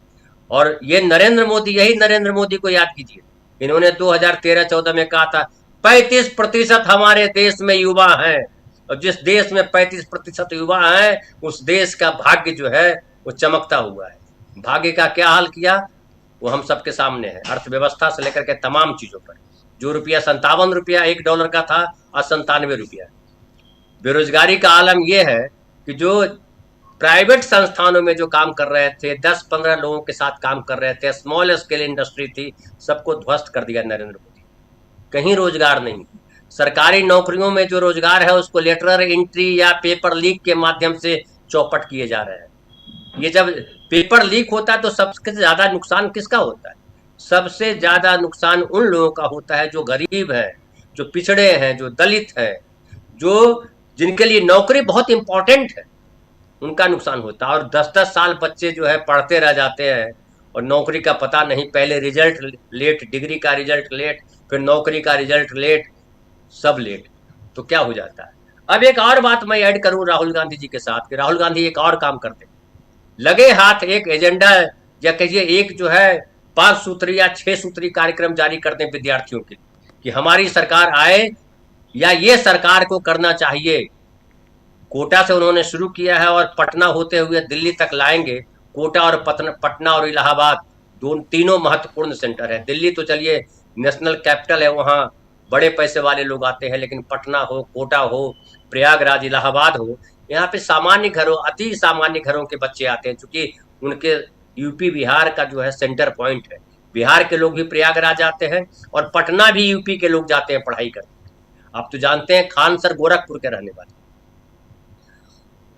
और ये नरेंद्र मोदी, यही नरेंद्र मोदी को याद कीजिए, इन्होंने 2013-14 में कहा था 35% हमारे देश में युवा हैं, और जिस देश में 35% युवा हैं उस देश का भाग्य जो है वो चमकता हुआ है। भाग्य का क्या हाल किया वो हम सबके सामने है। अर्थव्यवस्था से लेकर के तमाम चीजों पर जो रुपया $57 $1 का था, आज $97। बेरोजगारी का आलम यह है कि जो प्राइवेट संस्थानों में जो काम कर रहे थे, 10-15 लोगों के साथ काम कर रहे थे, स्मॉल स्केल इंडस्ट्री थी, सबको ध्वस्त कर दिया नरेंद्र मोदी। कहीं रोजगार नहीं। सरकारी नौकरियों में जो रोजगार है उसको लेटर एंट्री या पेपर लीक के माध्यम से चौपट किए जा रहे हैं। ये जब पेपर लीक होता है तो सबसे ज्यादा नुकसान किसका होता है? सबसे ज्यादा नुकसान उन लोगों का होता है जो गरीब है, जो पिछड़े हैं, जो दलित है, जो जिनके लिए नौकरी बहुत इंपॉर्टेंट है, उनका नुकसान होता है। और 10-10 साल बच्चे जो है पढ़ते रह जाते हैं और नौकरी का पता नहीं। पहले रिजल्ट लेट, डिग्री का रिजल्ट लेट, फिर नौकरी का रिजल्ट लेट, सब लेट। तो क्या हो जाता है? अब एक और बात मैं ऐड करूं राहुल गांधी जी के साथ कि राहुल गांधी एक और काम करते हैं, लगे हाथ एक एजेंडा या कहिए एक जो है 5 सूत्री या 6 सूत्री कार्यक्रम जारी कर दें विद्यार्थियों के कि हमारी सरकार आए या ये सरकार को करना चाहिए। कोटा से उन्होंने शुरू किया है और पटना होते हुए दिल्ली तक लाएंगे। कोटा और पटना और इलाहाबाद तीनों महत्वपूर्ण सेंटर है। दिल्ली तो चलिए नेशनल कैपिटल है, वहाँ बड़े पैसे वाले लोग आते हैं, लेकिन पटना हो, कोटा हो, प्रयागराज, इलाहाबाद हो, यहाँ पे सामान्य घरों, अति सामान्य घरों के बच्चे आते हैं, क्योंकि उनके यूपी बिहार का जो है सेंटर पॉइंट है। बिहार के लोग भी प्रयागराज आते हैं और पटना भी यूपी के लोग जाते हैं पढ़ाई करने। आप तो जानते हैं खान सर गोरखपुर के रहने वाले।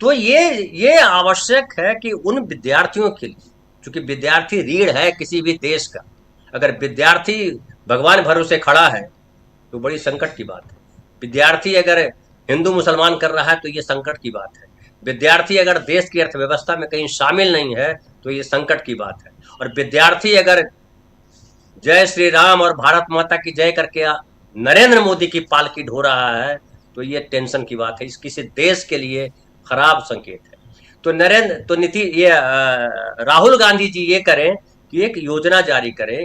तो ये आवश्यक है कि उन विद्यार्थियों के लिए, क्योंकि विद्यार्थी रीढ़ है किसी भी देश का, अगर विद्यार्थी भगवान भरोसे खड़ा है तो बड़ी संकट की बात है। विद्यार्थी अगर हिंदू मुसलमान कर रहा है तो ये संकट की बात है। विद्यार्थी अगर देश की अर्थव्यवस्था में कहीं शामिल नहीं है तो ये संकट की बात है। और विद्यार्थी अगर जय श्री राम और भारत माता की जय करके नरेंद्र मोदी की पालकी ढो रहा है तो ये टेंशन की बात है। इस किसी देश के लिए खराब संकेत है। तो राहुल गांधी जी ये करें कि एक योजना जारी करें,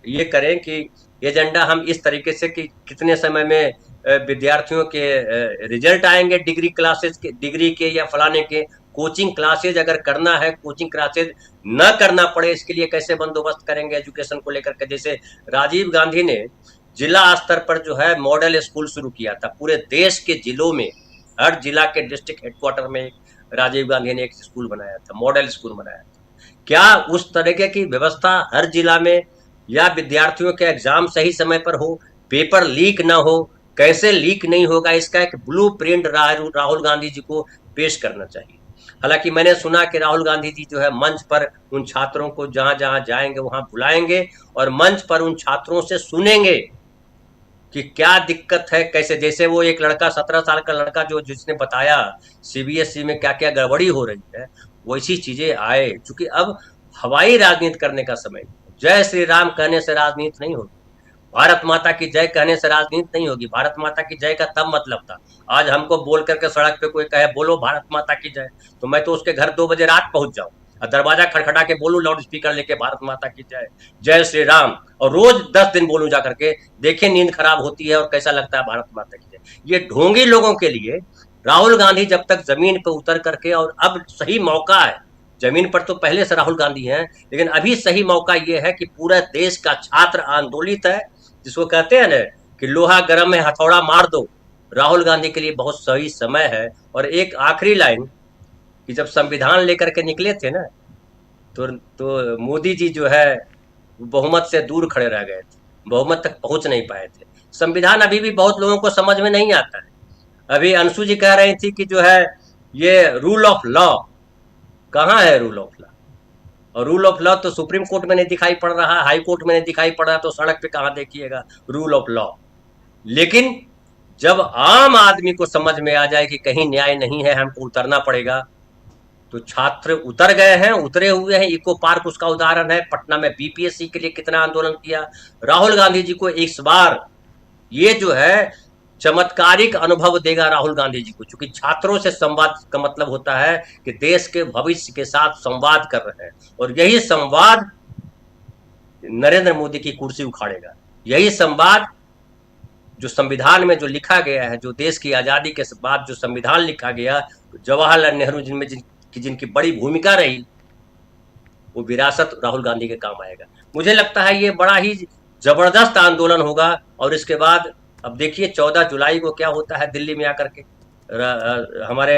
ये करें कि एजेंडा हम इस तरीके से कि कितने समय में विद्यार्थियों के रिजल्ट आएंगे, डिग्री के या फलाने के। कोचिंग क्लासेज अगर करना है, कोचिंग क्लासेज न करना पड़े, इसके लिए कैसे बंदोबस्त करेंगे एजुकेशन को लेकर के। जैसे राजीव गांधी ने जिला स्तर पर जो है मॉडल स्कूल शुरू किया था, पूरे देश के जिलों में, हर जिला के डिस्ट्रिक्ट हेडक्वार्टर में राजीव गांधी ने एक स्कूल बनाया था, मॉडल स्कूल बनाया था। क्या उस तरीके की व्यवस्था हर जिला में, या विद्यार्थियों के एग्जाम सही समय पर हो, पेपर लीक ना हो, कैसे लीक नहीं होगा, इसका एक ब्लूप्रिंट राहुल गांधी जी को पेश करना चाहिए। हालांकि मैंने सुना कि राहुल गांधी जी जो है मंच पर उन छात्रों को जहां जहां जाएंगे वहां बुलाएंगे और मंच पर उन छात्रों से सुनेंगे कि क्या दिक्कत है, कैसे। जैसे वो एक लड़का 17 साल का लड़का जिसने बताया सीबीएसई में क्या क्या गड़बड़ी हो रही है, वैसी चीजें आए। क्योंकि अब हवाई राजनीति करने का समय, जय श्री राम कहने से राजनीति नहीं होगी, भारत माता की जय कहने से राजनीति नहीं होगी। भारत माता की जय का तब मतलब था, आज हमको बोल करके सड़क पे कोई कहे बोलो भारत माता की जय, तो मैं तो उसके घर 2 बजे रात पहुंच जाऊं और दरवाजा खड़खड़ा के बोलूं लाउड स्पीकर लेके भारत माता की जय, जय श्री राम, और रोज 10 दिन बोलूं जा करके, देखिए नींद खराब होती है और कैसा लगता है भारत माता की जय। ये ढोंगी लोगों के लिए राहुल गांधी जब तक जमीन पर उतर करके, और अब सही मौका है, जमीन पर तो पहले से राहुल गांधी हैं, लेकिन अभी सही मौका ये है कि पूरा देश का छात्र आंदोलित है, जिसको कहते हैं ना कि लोहा गर्म है हथौड़ा मार दो। राहुल गांधी के लिए बहुत सही समय है। और एक आखिरी लाइन कि जब संविधान लेकर के निकले थे ना, तो मोदी जी जो है बहुमत से दूर खड़े रह गए थे, बहुमत तक पहुंच नहीं पाए थे। संविधान अभी भी बहुत लोगों को समझ में नहीं आता है। अभी अंशु जी कह रही थी कि जो है ये रूल ऑफ लॉ, कहाँ है रूल ऑफ लॉ? और रूल ऑफ लॉ तो सुप्रीम कोर्ट में नहीं दिखाई पड़ रहा, हाई कोर्ट में नहीं दिखाई पड़ रहा, तो सड़क पे कहाँ देखिएगा रूल ऑफ लॉ। लेकिन जब आम आदमी को समझ में आ जाए कि कहीं न्याय नहीं है, हमको उतरना पड़ेगा, तो छात्र उतर गए हैं, उतरे हुए हैं। इको पार्क उसका उदाहरण है। पटना में बीपीएससी के लिए कितना आंदोलन किया। राहुल गांधी जी को इस बार ये जो है चमत्कारिक अनुभव देगा राहुल गांधी जी को, क्योंकि छात्रों से संवाद का मतलब होता है कि देश के भविष्य के साथ संवाद कर रहे हैं, और यही संवाद नरेंद्र मोदी की कुर्सी उखाड़ेगा। यही संवाद जो संविधान में जो लिखा गया है, जो देश की आजादी के बाद जो संविधान लिखा गया, जवाहरलाल नेहरू जिनमें जिनकी बड़ी भूमिका रही, वो विरासत राहुल गांधी के काम आएगा। मुझे लगता है ये बड़ा ही जबरदस्त आंदोलन होगा। और इसके बाद अब देखिए 14 जुलाई को क्या होता है दिल्ली में आकर के। हमारे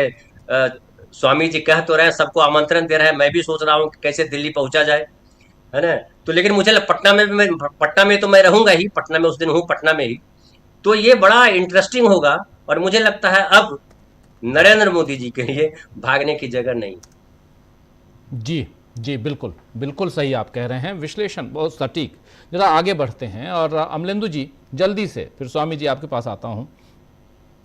स्वामी जी कह तो रहे हैं, सबको आमंत्रण दे रहे हैं, मैं भी सोच रहा हूँ कि कैसे दिल्ली पहुंचा जाए, है ना। तो लेकिन मुझे पटना में तो मैं रहूंगा ही, पटना में उस दिन हूँ पटना में ही, तो ये बड़ा इंटरेस्टिंग होगा। और मुझे लगता है अब नरेंद्र मोदी जी के लिए भागने की जगह नहीं। जी जी, बिल्कुल बिल्कुल सही आप कह रहे हैं, विश्लेषण बहुत सटीक। जरा आगे बढ़ते हैं और अमलेंदु जी जल्दी से, फिर स्वामी जी आपके पास आता हूं।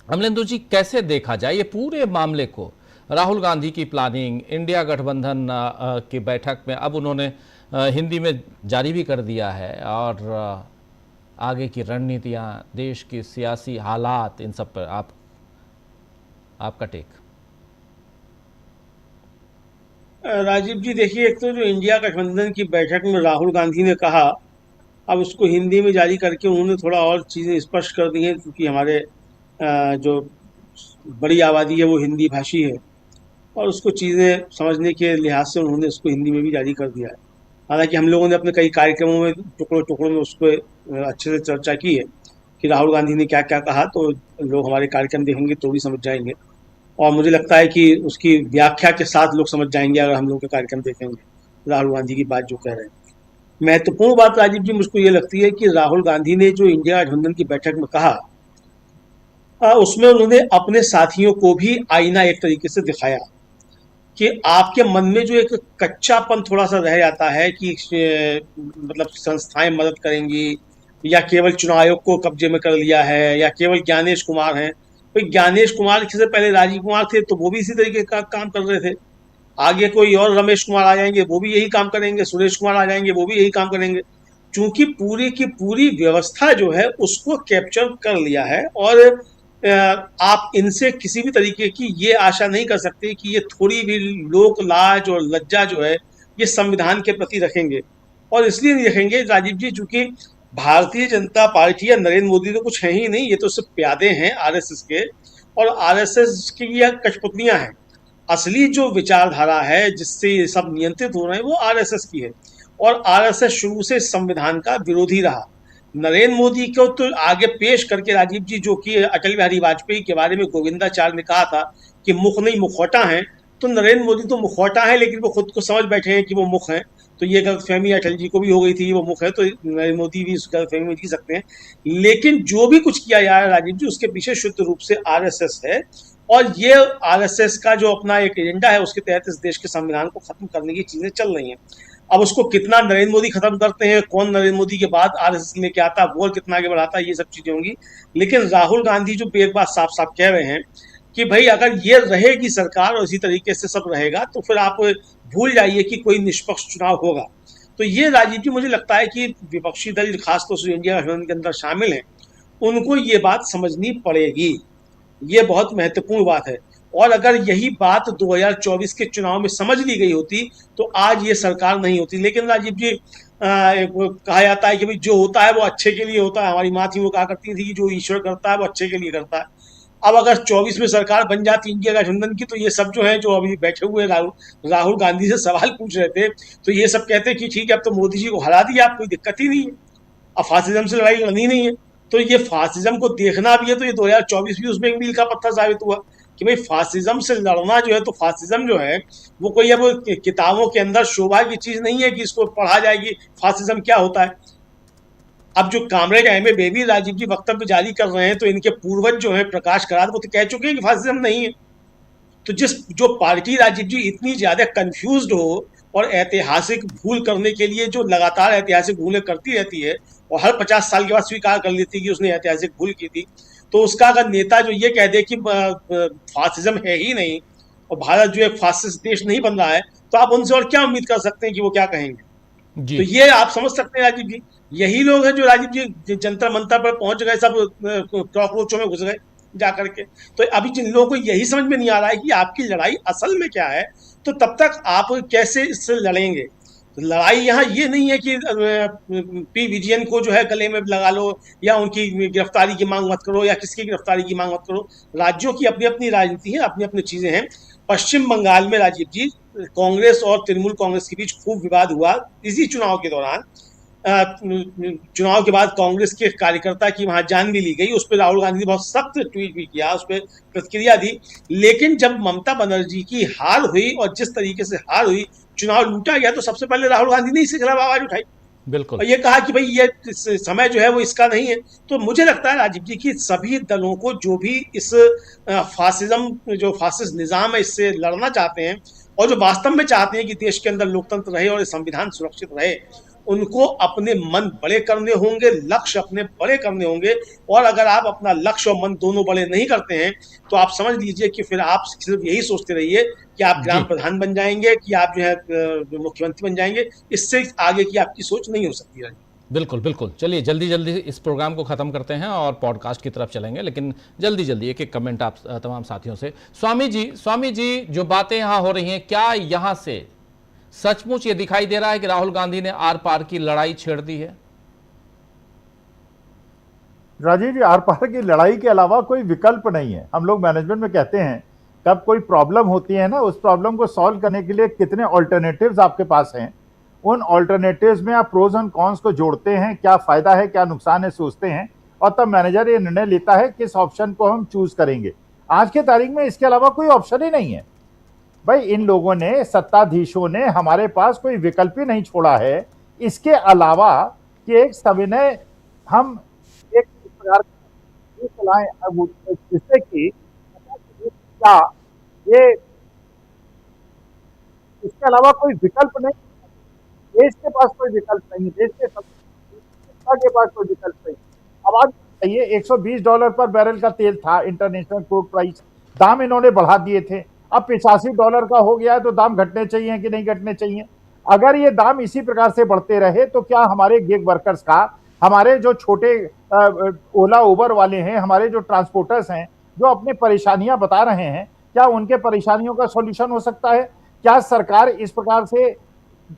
अमलेंदु जी, कैसे देखा जाए ये पूरे मामले को? राहुल गांधी की प्लानिंग, इंडिया गठबंधन की बैठक में अब उन्होंने हिंदी में जारी भी कर दिया है, और आगे की रणनीतियां, देश की सियासी हालात, इन सब पर आपका टेक। राजीव जी देखिए, एक तो जो इंडिया गठबंधन की बैठक में राहुल गांधी ने कहा, अब उसको हिंदी में जारी करके उन्होंने थोड़ा और चीज़ें स्पष्ट कर दी हैं, क्योंकि हमारे जो बड़ी आबादी है वो हिंदी भाषी है, और उसको चीज़ें समझने के लिहाज से उन्होंने उसको हिंदी में भी जारी कर दिया है। हालांकि हम लोगों ने अपने कई कार्यक्रमों में टुकड़ों टुकड़ों में उसको अच्छे से चर्चा की है कि राहुल गांधी ने क्या क्या कहा, तो लोग हमारे कार्यक्रम देखेंगे तो भी समझ जाएंगे, और मुझे लगता है कि उसकी व्याख्या के साथ लोग समझ जाएंगे अगर हम लोग के कार्यक्रम देखेंगे राहुल गांधी की बात जो कह रहे हैं। महत्वपूर्ण बात राजीव जी मुझको ये लगती है कि राहुल गांधी ने जो इंडिया गठबंधन की बैठक में कहा, उसमें उन्होंने अपने साथियों को भी आईना एक तरीके से दिखाया कि आपके मन में जो एक कच्चापन थोड़ा सा रह जाता है कि मतलब संस्थाएं मदद करेंगी, या केवल चुनाव आयोग को कब्जे में कर लिया है, या केवल ज्ञानेश कुमार हैं। भाई ज्ञानेश कुमार से पहले राजीव कुमार थे तो वो भी इसी तरीके का काम कर रहे थे, आगे कोई और रमेश कुमार आ जाएंगे वो भी यही काम करेंगे, सुरेश कुमार आ जाएंगे वो भी यही काम करेंगे। चूंकि पूरी की पूरी व्यवस्था जो है उसको कैप्चर कर लिया है, और आप इनसे किसी भी तरीके की ये आशा नहीं कर सकते कि ये थोड़ी भी लोक लाज और लज्जा जो है ये संविधान के प्रति रखेंगे। और इसलिए नहीं रखेंगे राजीव जी, चूंकि भारतीय जनता पार्टी या नरेंद्र मोदी तो कुछ है ही नहीं, ये तो सिर्फ प्यादे हैं आरएसएस के, और आरएसएस की ये कठपुतलियां हैं। असली जो विचारधारा है जिससे ये सब नियंत्रित हो रहे हैं वो आरएसएस की है, और आरएसएस शुरू से संविधान का विरोधी रहा। नरेंद्र मोदी को तो आगे पेश करके राजीव जी, जो कि अटल बिहारी वाजपेयी के बारे में गोविंदाचार्य ने कहा था कि मुख नहीं मुखौटा है, तो नरेंद्र मोदी तो मुखौटा है लेकिन वो खुद को समझ बैठे हैं कि वो मुख हैं। तो ये गलतफहमी अटल जी को भी हो गई थी, वो मुख है, तो नरेंद्र मोदी भी उस गलतफहमी में जी सकते हैं। लेकिन जो भी कुछ किया जा रहा है राजीव जी, उसके पीछे शुद्ध रूप से आरएसएस है, और ये आरएसएस का जो अपना एक एजेंडा है उसके तहत इस देश के संविधान को खत्म करने की चीजें चल रही हैं। अब उसको कितना नरेंद्र मोदी खत्म करते हैं, कौन नरेंद्र मोदी के बाद आरएसएस लेके आता है, वो कितना आगे बढ़ाता है, ये सब चीजें होंगी। लेकिन राहुल गांधी जो एक बात साफ साफ कह रहे हैं कि भाई अगर ये रहेगी सरकार और इसी तरीके से सब रहेगा तो फिर आप भूल जाइए कि कोई निष्पक्ष चुनाव होगा। तो ये राजीव जी मुझे लगता है कि विपक्षी दल खासतौर से इंडिया गठबंधन के अंदर शामिल हैं, उनको ये बात समझनी पड़ेगी, ये बहुत महत्वपूर्ण बात है। और अगर यही बात 2024 के चुनाव में समझ ली गई होती तो आज ये सरकार नहीं होती। लेकिन राजीव जी कहा जाता है कि भाई जो होता है वो अच्छे के लिए होता है, हमारी माँ थी वो कहा करती थी कि जो ईश्वर करता है वो अच्छे के लिए करता है। अब अगर 24 में सरकार बन जाती इंडिया गठबंधन की, तो ये सब जो है जो अभी बैठे हुए राहुल गांधी से सवाल पूछ रहे थे, तो ये सब कहते कि ठीक है अब तो मोदी जी को हरा दिया, अब कोई दिक्कत ही नहीं है, अब फासिज्म से लड़ाई लड़नी नहीं है। तो ये फासिज्म को देखना भी है तो ये 2024 भी उसमें एक मील का पत्थर साबित हुआ कि भाई फासिज्म से लड़ना जो है, तो फासिज्म जो है वो कोई अब किताबों के अंदर शोभा की चीज नहीं है कि इसको पढ़ा जाएगी फासिज्म क्या होता है। अब जो कामरेड एम.ए. बेबी राजीव जी वक्तव्य जारी कर रहे हैं, तो इनके पूर्वज जो है प्रकाश करात वो तो कह चुके हैं कि फासिज्म नहीं है। तो जो पार्टी राजीव जी इतनी ज्यादा कंफ्यूज्ड हो और ऐतिहासिक भूल करने के लिए जो लगातार ऐतिहासिक भूलें करती रहती है और हर 50 साल के बाद स्वीकार कर लेती है कि उसने ऐतिहासिक भूल की थी, तो उसका अगर नेता जो ये कह दे कि फासिज्म है ही नहीं और भारत जो एक फासिस्ट देश नहीं बन रहा है, तो आप उनसे और क्या उम्मीद कर सकते हैं कि वो क्या कहेंगे। तो ये आप समझ सकते हैं राजीव जी, यही लोग हैं जो राजीव जी जंतर मंतर पर पहुंच गए, सब कॉकरोचों में घुस गए जाकर के। तो अभी जिन लोगों को यही समझ में नहीं आ रहा है कि आपकी लड़ाई असल में क्या है, तो तब तक आप कैसे इससे लड़ेंगे। तो लड़ाई यहाँ ये नहीं है कि पी विजयन को जो है गले में लगा लो या उनकी गिरफ्तारी की मांग मत करो या किसकी गिरफ्तारी की मांग मत करो। राज्यों की अपनी अपनी राजनीति है, अपनी अपनी चीजें हैं। पश्चिम बंगाल में राजीव जी कांग्रेस और तृणमूल कांग्रेस के बीच खूब विवाद हुआ इसी चुनाव के दौरान, चुनाव के बाद कांग्रेस के कार्यकर्ता की वहां जान भी ली गई, उस पर राहुल गांधी ने बहुत सख्त ट्वीट भी किया, उस पर प्रतिक्रिया दी। लेकिन जब ममता बनर्जी की हार हुई और जिस तरीके से हार हुई, चुनाव लूटा गया, तो सबसे पहले राहुल गांधी ने इसके खिलाफ आवाज उठाई बिल्कुल और ये कहा कि भाई ये समय जो है वो इसका नहीं है। तो मुझे लगता है राजीव जी की सभी दलों को जो भी इस फासिज्म, जो फासिस्ट निजाम है, इससे लड़ना चाहते हैं और जो वास्तव में चाहते हैं कि देश के अंदर लोकतंत्र रहे और संविधान सुरक्षित रहे, उनको अपने मन बड़े करने होंगे, लक्ष्य अपने बड़े करने होंगे। और अगर आप अपना लक्ष्य और मन दोनों बड़े नहीं करते हैं तो आप समझ लीजिए कि फिर आप सिर्फ यही सोचते रहिए कि आप ग्राम प्रधान बन जाएंगे, कि आप जो है मुख्यमंत्री बन जाएंगे। इससे आगे की आपकी सोच नहीं हो सकती है। बिल्कुल बिल्कुल। चलिए जल्दी जल्दी इस प्रोग्राम को ख़त्म करते हैं और पॉडकास्ट की तरफ चलेंगे, लेकिन जल्दी जल्दी एक एक कमेंट आप तमाम साथियों से। स्वामी जी जो बातें यहाँ हो रही हैं, क्या यहाँ से सचमुच ये दिखाई दे रहा है कि राहुल गांधी ने आर पार की लड़ाई छेड़ दी है? राजीव जी, आर पार की लड़ाई के अलावा कोई विकल्प नहीं है। हम लोग मैनेजमेंट में कहते हैं कब कोई प्रॉब्लम होती है ना, उस प्रॉब्लम को सॉल्व करने के लिए कितने ऑल्टरनेटिव्स आपके पास हैं, उन ऑल्टरनेटिव्स में आप प्रोज एंड कॉन्स को जोड़ते हैं, क्या फायदा है क्या नुकसान है सोचते हैं, और तब मैनेजर ये निर्णय लेता है किस ऑप्शन को हम चूज करेंगे। आज के तारीख में इसके अलावा कोई ऑप्शन ही नहीं है भाई। इन लोगों ने, सत्ताधीशों ने हमारे पास कोई विकल्प ही नहीं छोड़ा है इसके अलावा कि एक सविनय हम एक प्रकार चलाएं, जिससे कि क्या ये, इसके अलावा कोई विकल्प नहीं। देश के पास कोई विकल्प नहीं, देश के सत्ता के पास कोई विकल्प नहीं। अब आप बताइए, $120 पर बैरल का तेल था इंटरनेशनल क्रूड प्राइस, दाम इन्होंने बढ़ा दिए थे, अब $85 का हो गया है, तो दाम घटने चाहिए कि नहीं घटने चाहिए? अगर ये दाम इसी प्रकार से बढ़ते रहे तो क्या हमारे गिग वर्कर्स का, हमारे जो छोटे ओला उबर वाले हैं, हमारे जो ट्रांसपोर्टर्स हैं, जो अपनी परेशानियां बता रहे हैं, क्या उनके परेशानियों का सॉल्यूशन हो सकता है? क्या सरकार इस प्रकार से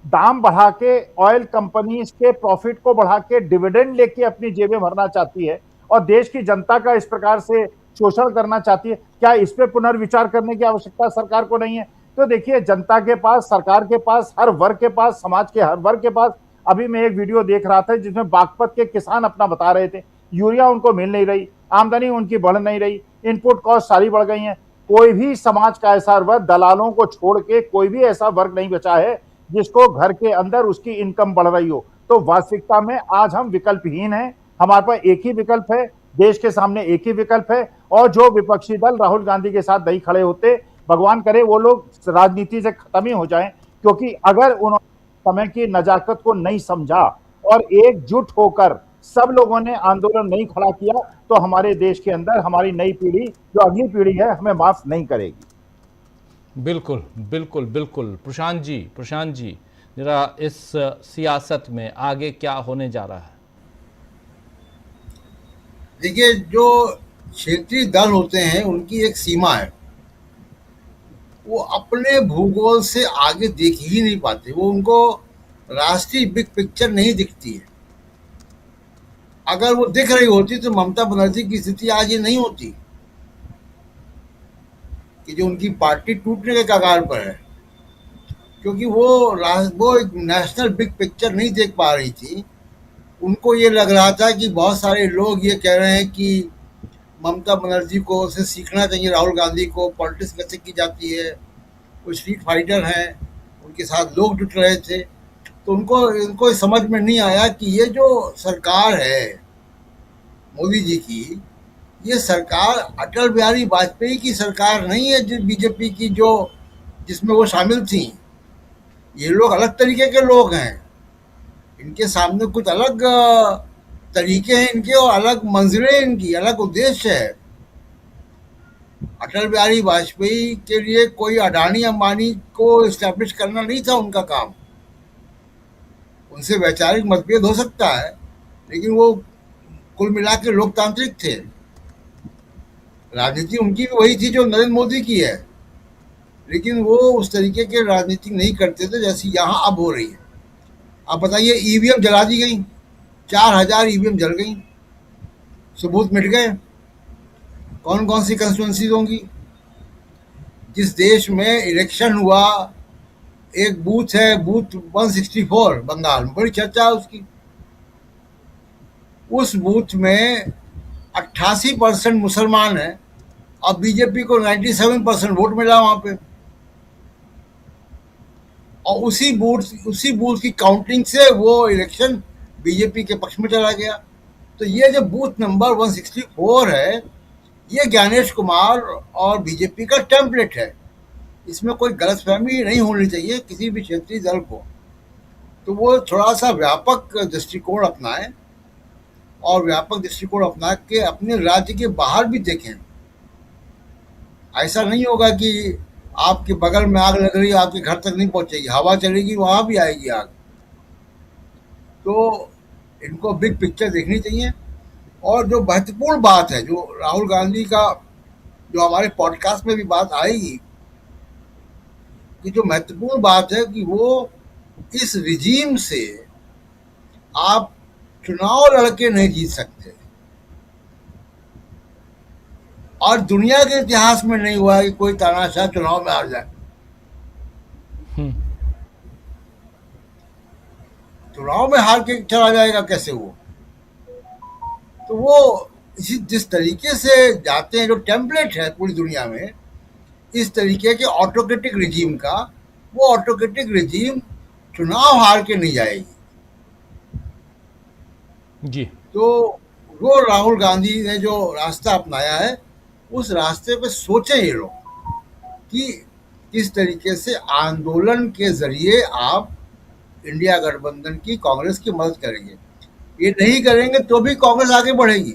दाम बढ़ा के ऑयल कंपनीज के प्रॉफिट को बढ़ा के डिविडेंड लेके अपनी जेबें भरना चाहती है और देश की जनता का इस प्रकार से शोषण करना चाहती है? क्या इस पे पुनर्विचार करने की आवश्यकता सरकार को नहीं है? तो देखिए, जनता के पास, सरकार के पास, हर वर्ग के पास, समाज के हर वर्ग के पास। अभी मैं एक वीडियो देख रहा था जिसमें बागपत के किसान अपना बता रहे थे, यूरिया उनको मिल नहीं रही, आमदनी उनकी बढ़ नहीं रही, इनपुट कॉस्ट सारी बढ़ गई है। कोई भी समाज का ऐसा वर्ग, दलालों को छोड़ के कोई भी ऐसा वर्ग नहीं बचा है जिसको घर के अंदर उसकी इनकम बढ़ रही हो। तो वास्तविकता में आज हम विकल्पहीन हैं। हमारे पास एक ही विकल्प है, देश के सामने एक ही विकल्प है, और जो विपक्षी दल राहुल गांधी के साथ नहीं खड़े होते, भगवान करे वो लोग राजनीति से खत्म ही हो जाएं, क्योंकि अगर उन्होंने समय की नजाकत को नहीं समझा और एकजुट होकर सब लोगों ने आंदोलन नहीं खड़ा किया, तो हमारे देश के अंदर हमारी नई पीढ़ी, जो अगली पीढ़ी है, हमें माफ नहीं करेगी। बिल्कुल बिल्कुल बिल्कुल। प्रशांत जी जरा इस सियासत में आगे क्या होने जा रहा है? देखिए, जो क्षेत्रीय दल होते हैं उनकी एक सीमा है, वो अपने भूगोल से आगे देख ही नहीं पाते, वो उनको राष्ट्रीय बिग पिक्चर नहीं दिखती है। अगर वो दिख रही होती तो ममता बनर्जी की स्थिति आज ये नहीं होती कि जो उनकी पार्टी टूटने के कगार पर है, क्योंकि वो एक नेशनल बिग पिक्चर नहीं देख पा रही थी। उनको ये लग रहा था कि बहुत सारे लोग ये कह रहे हैं कि ममता बनर्जी को से सीखना चाहिए, राहुल गांधी को पॉलिटिक्स कैसे की जाती है, वो स्ट्रीट फाइटर हैं, उनके साथ लोग जुट रहे थे। तो उनको समझ में नहीं आया कि ये जो सरकार है मोदी जी की, ये सरकार अटल बिहारी वाजपेयी की सरकार नहीं है, जो बीजेपी की जिसमें वो शामिल थी। ये लोग अलग तरीके के लोग हैं, इनके सामने कुछ अलग तरीके हैं इनके, और अलग मंजिलें इनकी, अलग उद्देश्य है। अटल बिहारी वाजपेयी के लिए कोई अडानी अंबानी को इस्टेब्लिश करना नहीं था उनका काम। उनसे वैचारिक मतभेद हो सकता है, लेकिन वो कुल मिला के लोकतांत्रिक थे। राजनीति उनकी भी वही थी जो नरेंद्र मोदी की है, लेकिन वो उस तरीके के राजनीति नहीं करते थे जैसी यहाँ अब हो रही है। आप बताइए, ईवीएम जला दी गई, 4000 ईवीएम जल गई, सबूत मिट गए। कौन कौन सी कंस्टिट्यूंसीज होंगी? जिस देश में इलेक्शन हुआ, एक बूथ है, बूथ 164 बंगाल में, बड़ी चर्चा है उसकी, उस बूथ में 88% मुसलमान है और बीजेपी को 97% वोट मिला वहां पे, और उसी बूथ की काउंटिंग से वो इलेक्शन बीजेपी के पक्ष में चला गया। तो ये जो बूथ नंबर 164 है, ये ज्ञानेश कुमार और बीजेपी का टेम्पलेट है। इसमें कोई गलतफहमी नहीं होनी चाहिए किसी भी क्षेत्रीय दल को। तो वो थोड़ा सा व्यापक दृष्टिकोण अपनाएं, और व्यापक दृष्टिकोण अपना के अपने राज्य के बाहर भी देखें। ऐसा नहीं होगा कि आपके बगल में आग लग रही है, आपके घर तक नहीं पहुंचेगी, हवा चलेगी वहां भी आएगी आग। तो इनको बिग पिक्चर देखनी चाहिए। और जो महत्वपूर्ण बात है, जो राहुल गांधी का, जो हमारे पॉडकास्ट में भी बात आएगी, कि जो महत्वपूर्ण बात है कि वो इस रिजीम से आप चुनाव लड़के नहीं जीत सकते, और दुनिया के इतिहास में नहीं हुआ कि कोई तानाशाह चुनाव में हार जाए। चुनाव में हार के चला जाएगा कैसे वो? तो वो इसी जिस तरीके से जाते हैं, जो टेम्पलेट है पूरी दुनिया में इस तरीके के ऑटोक्रेटिक रिजीम का, वो ऑटोक्रेटिक रिजीम चुनाव हार के नहीं जाएगी जी। तो वो राहुल गांधी ने जो रास्ता अपनाया है, उस रास्ते पे सोचें ये लोग कि किस तरीके से आंदोलन के जरिए आप इंडिया गठबंधन की, कांग्रेस की मदद करेंगे। ये नहीं करेंगे तो भी कांग्रेस आगे बढ़ेगी।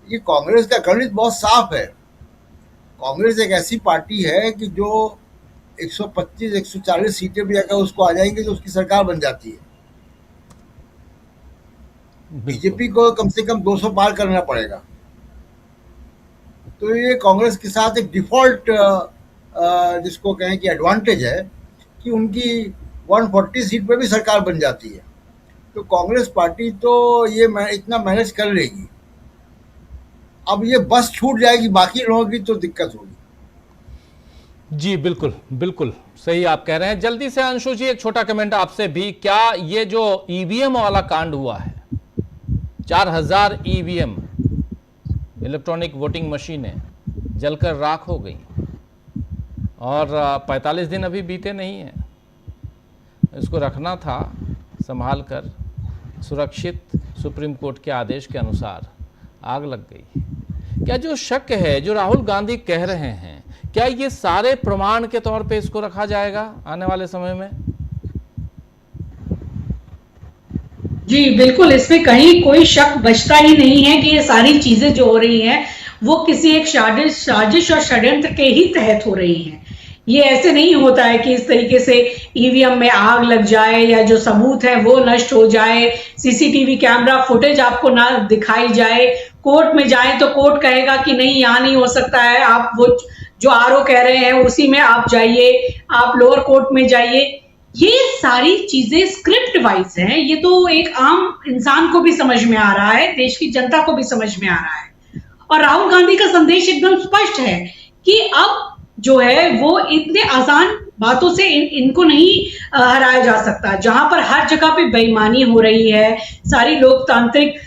ये कांग्रेस का गणित बहुत साफ है। कांग्रेस एक ऐसी पार्टी है कि जो 125-140 सीटें भी अगर उसको आ जाएंगी तो उसकी सरकार बन जाती है। बीजेपी को कम से कम 200 पार करना पड़ेगा। तो ये कांग्रेस के साथ एक डिफॉल्ट जिसको कहें कि एडवांटेज है कि उनकी 140 सीट पे भी सरकार बन जाती है। तो कांग्रेस पार्टी तो ये इतना मैनेज कर लेगी। अब ये बस छूट जाएगी, बाकी लोगों की तो दिक्कत होगी। जी बिल्कुल बिल्कुल सही आप कह रहे हैं। जल्दी से अंशु जी एक छोटा कमेंट आपसे भी, क्या ये जो ईवीएम वाला कांड हुआ है, 4000 ईवीएम इलेक्ट्रॉनिक वोटिंग मशीनें जलकर राख हो गई और 45 दिन अभी बीते नहीं हैं, इसको रखना था संभाल कर सुरक्षित, सुप्रीम कोर्ट के आदेश के अनुसार आग लग गई। क्या जो शक है, जो राहुल गांधी कह रहे हैं, क्या ये सारे प्रमाण के तौर पे इसको रखा जाएगा आने वाले समय में? जी बिल्कुल, इसमें कहीं कोई शक बचता ही नहीं है कि ये सारी चीजें जो हो रही हैं वो किसी एक साजिश और षड्यंत्र के ही तहत हो रही हैं। ये ऐसे नहीं होता है कि इस तरीके से ईवीएम में आग लग जाए या जो सबूत है वो नष्ट हो जाए, सीसीटीवी कैमरा फुटेज आपको ना दिखाई जाए, कोर्ट में जाए तो कोर्ट कहेगा कि नहीं यहाँ नहीं हो सकता है, आप वो जो आरओ कह रहे हैं उसी में आप जाइए, आप लोअर कोर्ट में जाइए। ये सारी चीजें स्क्रिप्ट वाइज हैं। ये तो एक आम इंसान को भी समझ में आ रहा है, देश की जनता को भी समझ में आ रहा है। और राहुल गांधी का संदेश एकदम स्पष्ट है कि अब जो है वो इतने आसान बातों से इनको नहीं हराया जा सकता। जहां पर हर जगह पे बेईमानी हो रही है, सारी लोकतांत्रिक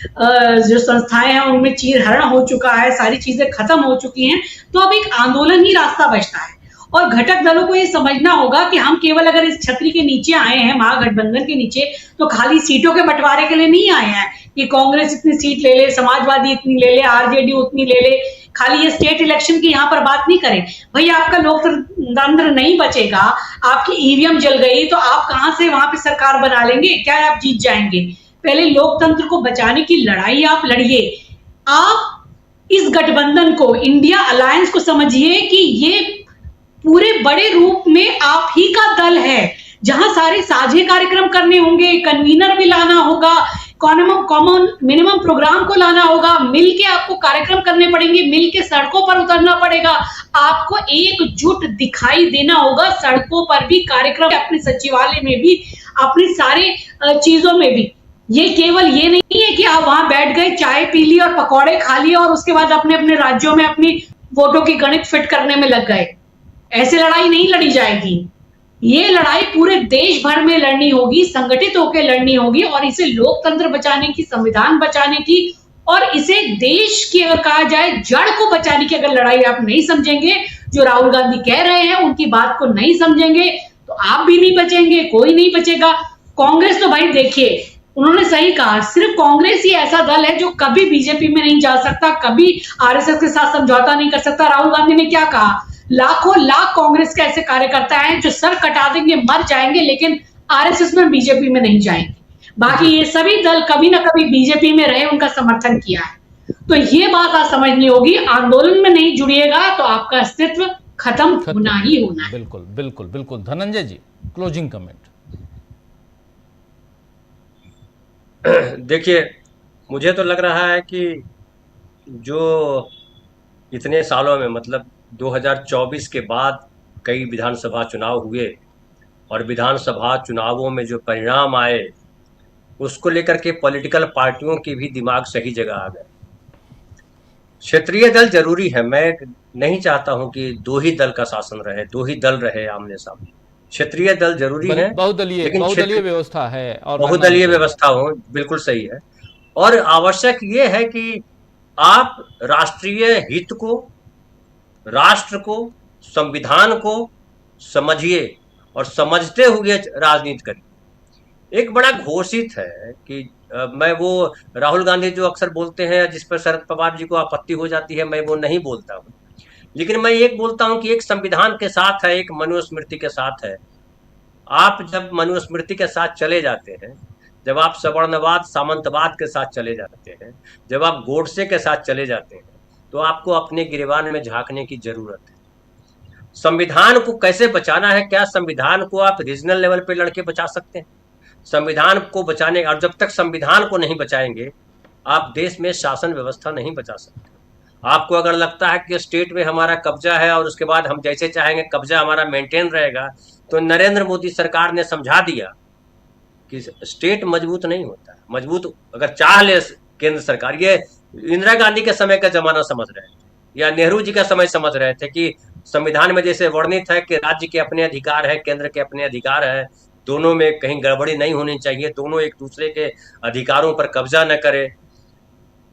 जो संस्थाएं हैं उनमें चीरहरण हो चुका है, सारी चीजें खत्म हो चुकी हैं, तो अब एक आंदोलन ही रास्ता बचता है। और घटक दलों को ये समझना होगा कि हम केवल अगर इस छतरी के नीचे आए हैं, महागठबंधन के नीचे, तो खाली सीटों के बंटवारे के लिए नहीं आए हैं कि कांग्रेस इतनी सीट ले ले, समाजवादी इतनी ले ले, आरजेडी उतनी ले ले, खाली ये स्टेट इलेक्शन की यहाँ पर बात नहीं करें। भाई आपका लोकतंत्र नहीं बचेगा, आपकी ईवीएम जल गई तो आप कहां से वहां पे सरकार बना लेंगे? क्या आप जीत जाएंगे? पहले लोकतंत्र को बचाने की लड़ाई आप लड़िए। आप इस गठबंधन को, इंडिया अलायंस को समझिए कि ये पूरे बड़े रूप में आप ही का दल है, जहां सारे साझे कार्यक्रम करने होंगे, कन्वीनर भी लाना होगा, कॉमन मिनिमम प्रोग्राम को लाना होगा, मिल के आपको कार्यक्रम करने पड़ेंगे, मिल के सड़कों पर उतरना पड़ेगा, आपको एकजुट दिखाई देना होगा सड़कों पर भी, कार्यक्रम अपने सचिवालय में भी, अपनी सारे चीजों में भी। ये केवल ये नहीं है कि आप वहां बैठ गए, चाय पी ली और पकौड़े खा लिए और उसके बाद अपने अपने राज्यों में अपनी वोटों की गणित फिट करने में लग गए। ऐसे लड़ाई नहीं लड़ी जाएगी। ये लड़ाई पूरे देश भर में लड़नी होगी, संगठित होकर लड़नी होगी, और इसे लोकतंत्र बचाने की, संविधान बचाने की, और इसे देश की अगर कहा जाए जड़ को बचाने की अगर लड़ाई आप नहीं समझेंगे, जो राहुल गांधी कह रहे हैं उनकी बात को नहीं समझेंगे, तो आप भी नहीं बचेंगे, कोई नहीं बचेगा। कांग्रेस तो भाई देखिए, उन्होंने सही कहा, सिर्फ कांग्रेस ही ऐसा दल है जो कभी बीजेपी में नहीं जा सकता, कभी आरएसएस के साथ समझौता नहीं कर सकता। राहुल गांधी ने क्या कहा, लाखों लाख कांग्रेस के ऐसे कार्यकर्ता हैं जो सर कटा देंगे, मर जाएंगे, लेकिन आरएसएस में, बीजेपी में नहीं जाएंगे। बाकी ये सभी दल कभी ना कभी बीजेपी में रहे, उनका समर्थन किया है। तो ये बात आप समझनी होगी, आंदोलन में नहीं जुड़िएगा तो आपका अस्तित्व खत्म होना ही होना है। बिल्कुल बिल्कुल बिल्कुल। धनंजय जी, क्लोजिंग कमेंट। देखिए, मुझे तो लग रहा है कि जो इतने सालों में, मतलब 2024 के बाद कई विधानसभा चुनाव हुए, और विधानसभा चुनावों में जो परिणाम आए, उसको लेकर के पॉलिटिकल पार्टियों की भी दिमाग सही जगह आ गए। क्षेत्रीय दल जरूरी है, मैं नहीं चाहता हूं कि दो ही दल का शासन रहे, दो ही दल रहे आमने सामने। क्षेत्रीय दल जरूरी है, बहुदलीय लेकिन बहुदलीय व्यवस्था है, और बहुदलीय व्यवस्था हो, बिल्कुल सही है। और आवश्यक ये है कि आप राष्ट्रीय हित को, राष्ट्र को, संविधान को समझिए, और समझते हुए राजनीति करिए। एक बड़ा घोषित है कि मैं वो राहुल गांधी जो अक्सर बोलते हैं, जिस पर शरद पवार जी को आपत्ति हो जाती है, मैं वो नहीं बोलता हूँ, लेकिन मैं एक बोलता हूँ कि एक संविधान के साथ है, एक मनुस्मृति के साथ है। आप जब मनुस्मृति के साथ चले जाते हैं, जब आप सवर्णवाद सामंतवाद के साथ चले जाते हैं, जब आप गोडसे के साथ चले जाते हैं, तो आपको अपने गिरेबान में झांकने की जरूरत है। संविधान को कैसे बचाना है? क्या संविधान को आप रीजनल लेवल पे लड़के बचा सकते हैं? संविधान को बचाने, और जब तक संविधान को नहीं बचाएंगे, आप देश में शासन व्यवस्था नहीं बचा सकते। आपको अगर लगता है कि स्टेट में हमारा कब्जा है और उसके बाद हम जैसे चाहेंगे कब्जा हमारा मेंटेन रहेगा, तो नरेंद्र मोदी सरकार ने समझा दिया कि स्टेट मजबूत नहीं होता। मजबूत अगर चाह ले केंद्र सरकार, ये इंदिरा गांधी के समय का जमाना समझ रहे थे, या नेहरू जी का समय समझ रहे थे कि संविधान में जैसे वर्णित है कि राज्य के अपने अधिकार है, केंद्र के अपने अधिकार है, दोनों में कहीं गड़बड़ी नहीं होनी चाहिए, दोनों एक दूसरे के अधिकारों पर कब्जा न करे।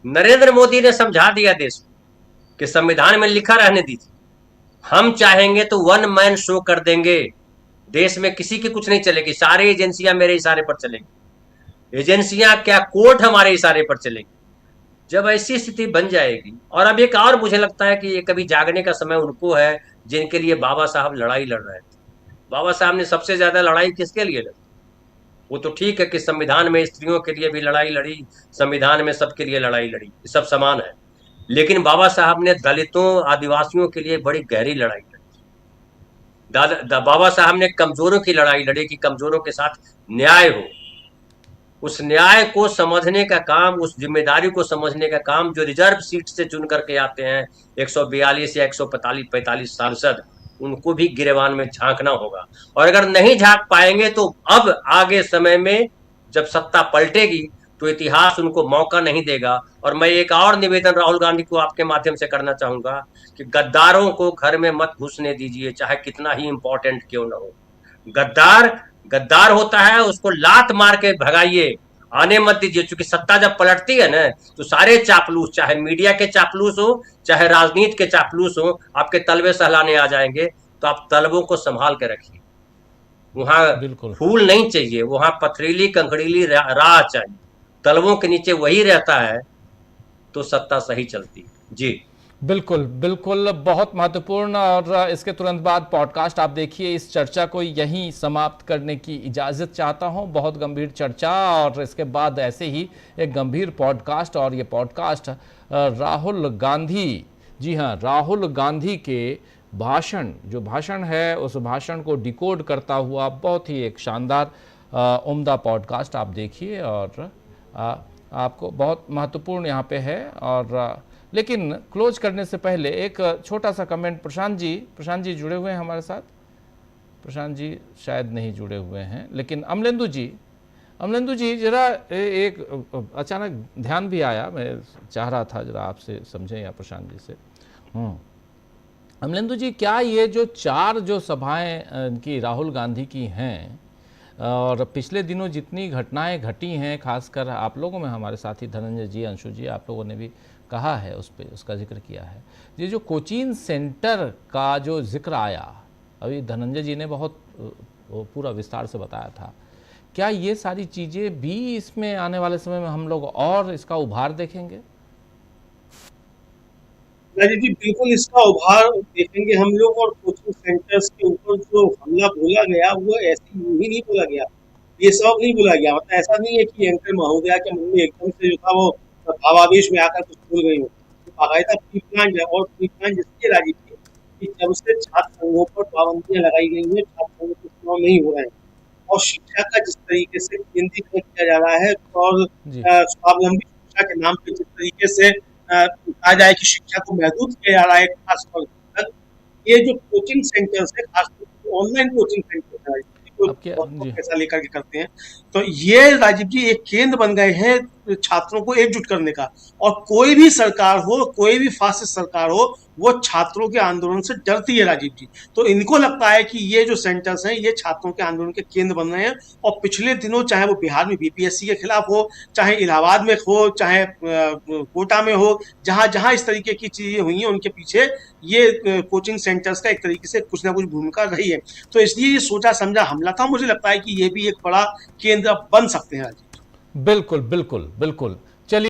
नरेंद्र मोदी ने समझा दिया देश कि संविधान में लिखा रहने दीजिए, हम चाहेंगे तो वन मैन शो कर देंगे, देश में किसी की कुछ नहीं चलेगी, सारी एजेंसियां मेरे इशारे पर चलेगी, एजेंसियां क्या, कोर्ट हमारे इशारे पर चलेगी। जब ऐसी स्थिति बन जाएगी, और अब एक और मुझे लगता है कि ये कभी जागने का समय उनको है जिनके लिए बाबा साहब लड़ाई लड़ रहे थे। बाबा साहब ने सबसे ज्यादा लड़ाई किसके लिए लड़ी? वो तो ठीक है कि संविधान में स्त्रियों के लिए भी लड़ाई लड़ी, संविधान में सबके लिए लड़ाई लड़ी, सब समान है, लेकिन बाबा साहब ने दलितों, आदिवासियों के लिए बड़ी गहरी लड़ाई लड़ी। बाबा साहब ने कमजोरों की लड़ाई लड़ी कि कमजोरों के साथ न्याय हो। उस न्याय को समझने का काम, उस जिम्मेदारी को समझने का काम जो रिजर्व सीट से चुन करके आते हैं 142 या 145 सांसद, उनको भी गिरेबान में झांकना होगा। और अगर नहीं झांक पाएंगे तो अब आगे समय में जब सत्ता पलटेगी तो इतिहास उनको मौका नहीं देगा। और मैं एक और निवेदन राहुल गांधी को आपके माध्यम से करना चाहूंगा कि गद्दारों को घर में मत घुसने दीजिए, चाहे कितना ही इंपॉर्टेंट क्यों ना हो। गद्दार होता है, उसको लात मार के भगाइए, आने मत दीजिए। क्योंकि सत्ता जब पलटती है ना, तो सारे चापलूस, चाहे मीडिया के चापलूस हो, चाहे राजनीति के चापलूस हो, आपके तलवे सहलाने आ जाएंगे। तो आप तलवों को संभाल के रखिए, वहां फूल नहीं चाहिए, वहां पथरीली कंकड़ीली राह चाहिए। तलवों के नीचे वही रहता है तो सत्ता सही चलती है। जी बिल्कुल बिल्कुल, बहुत महत्वपूर्ण। और इसके तुरंत बाद पॉडकास्ट आप देखिए। इस चर्चा को यहीं समाप्त करने की इजाज़त चाहता हूं। बहुत गंभीर चर्चा, और इसके बाद ऐसे ही एक गंभीर पॉडकास्ट। और ये पॉडकास्ट राहुल गांधी, जी हाँ, राहुल गांधी के भाषण, जो भाषण है उस भाषण को डिकोड करता हुआ बहुत ही एक शानदार उम्दा पॉडकास्ट आप देखिए। और आपको बहुत महत्वपूर्ण यहाँ पे है। और लेकिन क्लोज करने से पहले एक छोटा सा कमेंट, प्रशांत जी जुड़े हुए हैं हमारे साथ? प्रशांत जी शायद नहीं जुड़े हुए हैं, लेकिन अमलेंदु जी जरा एक अचानक ध्यान भी आया, मैं चाह रहा था जरा आपसे समझें या प्रशांत जी से। अमलेंदु जी, क्या ये जो 4 जो सभाएं इनकी राहुल गांधी की हैं, और पिछले दिनों जितनी घटनाएं घटी हैं, खासकर आप लोगों में, हमारे साथी धनंजय जी, अंशु जी, आप लोगों ने भी कहा है, उस पर उसका जिक्र किया है, ये जो कोचिंग सेंटर का जो जिक्र आया, अभी धनंजय जी ने बहुत पूरा विस्तार से बताया था, क्या ये सारी चीज़ें भी इसमें आने वाले समय में हम लोग और इसका उभार देखेंगे? राजीव जी, बिल्कुल इसका उभार देखेंगे हम लोग। और कोचिंग सेंटर्स के ऊपर जो हमला बोला गया वो ऐसे यूं ही नहीं बोला गया, ये सब नहीं बोला गया। मतलब ऐसा नहीं है कि एंकर महोदया के मन में एकदम से जो था वो भावावेश में आकर कुछ बोल गई हो। तो बाकायदा प्री प्लान है, और प्री प्लान जिसके राजीव जी कि जब से छात्र संघों पर पाबंदियां लगाई गई हैं, छात्र संघों के चुनाव नहीं हो रहे हैं, और शिक्षा का जिस तरीके से केंद्रीकृत किया जा रहा है, और जी। स्वावलंबी शिक्षा के नाम पे जिस तरीके से कहा जाए कि शिक्षा को महदूद किया जा रहा है खास तौर पर, ये जो कोचिंग सेंटर्स है, खासतौर पर ऑनलाइन कोचिंग सेंटर है, अब क्या जी, पैसा लेकर के करते हैं, तो ये राजीव जी एक केंद्र बन गए हैं छात्रों को एकजुट करने का। और कोई भी सरकार हो, कोई भी फासिस्ट सरकार हो, वो छात्रों के आंदोलन से डरती है राजीव जी। तो इनको लगता है कि ये जो सेंटर्स हैं ये छात्रों के आंदोलन के केंद्र बन रहे हैं। और पिछले दिनों चाहे वो बिहार में बीपीएससी के खिलाफ हो, चाहे इलाहाबाद में हो, चाहे कोटा में हो, जहां जहां इस तरीके की चीजें हुई हैं, उनके पीछे ये कोचिंग सेंटर्स का एक तरीके से कुछ ना कुछ भूमिका रही है। तो इसलिए ये सोचा समझा हमला था। मुझे लगता है कि ये भी एक बड़ा केंद्र बन सकते हैं। बिल्कुल बिल्कुल बिल्कुल।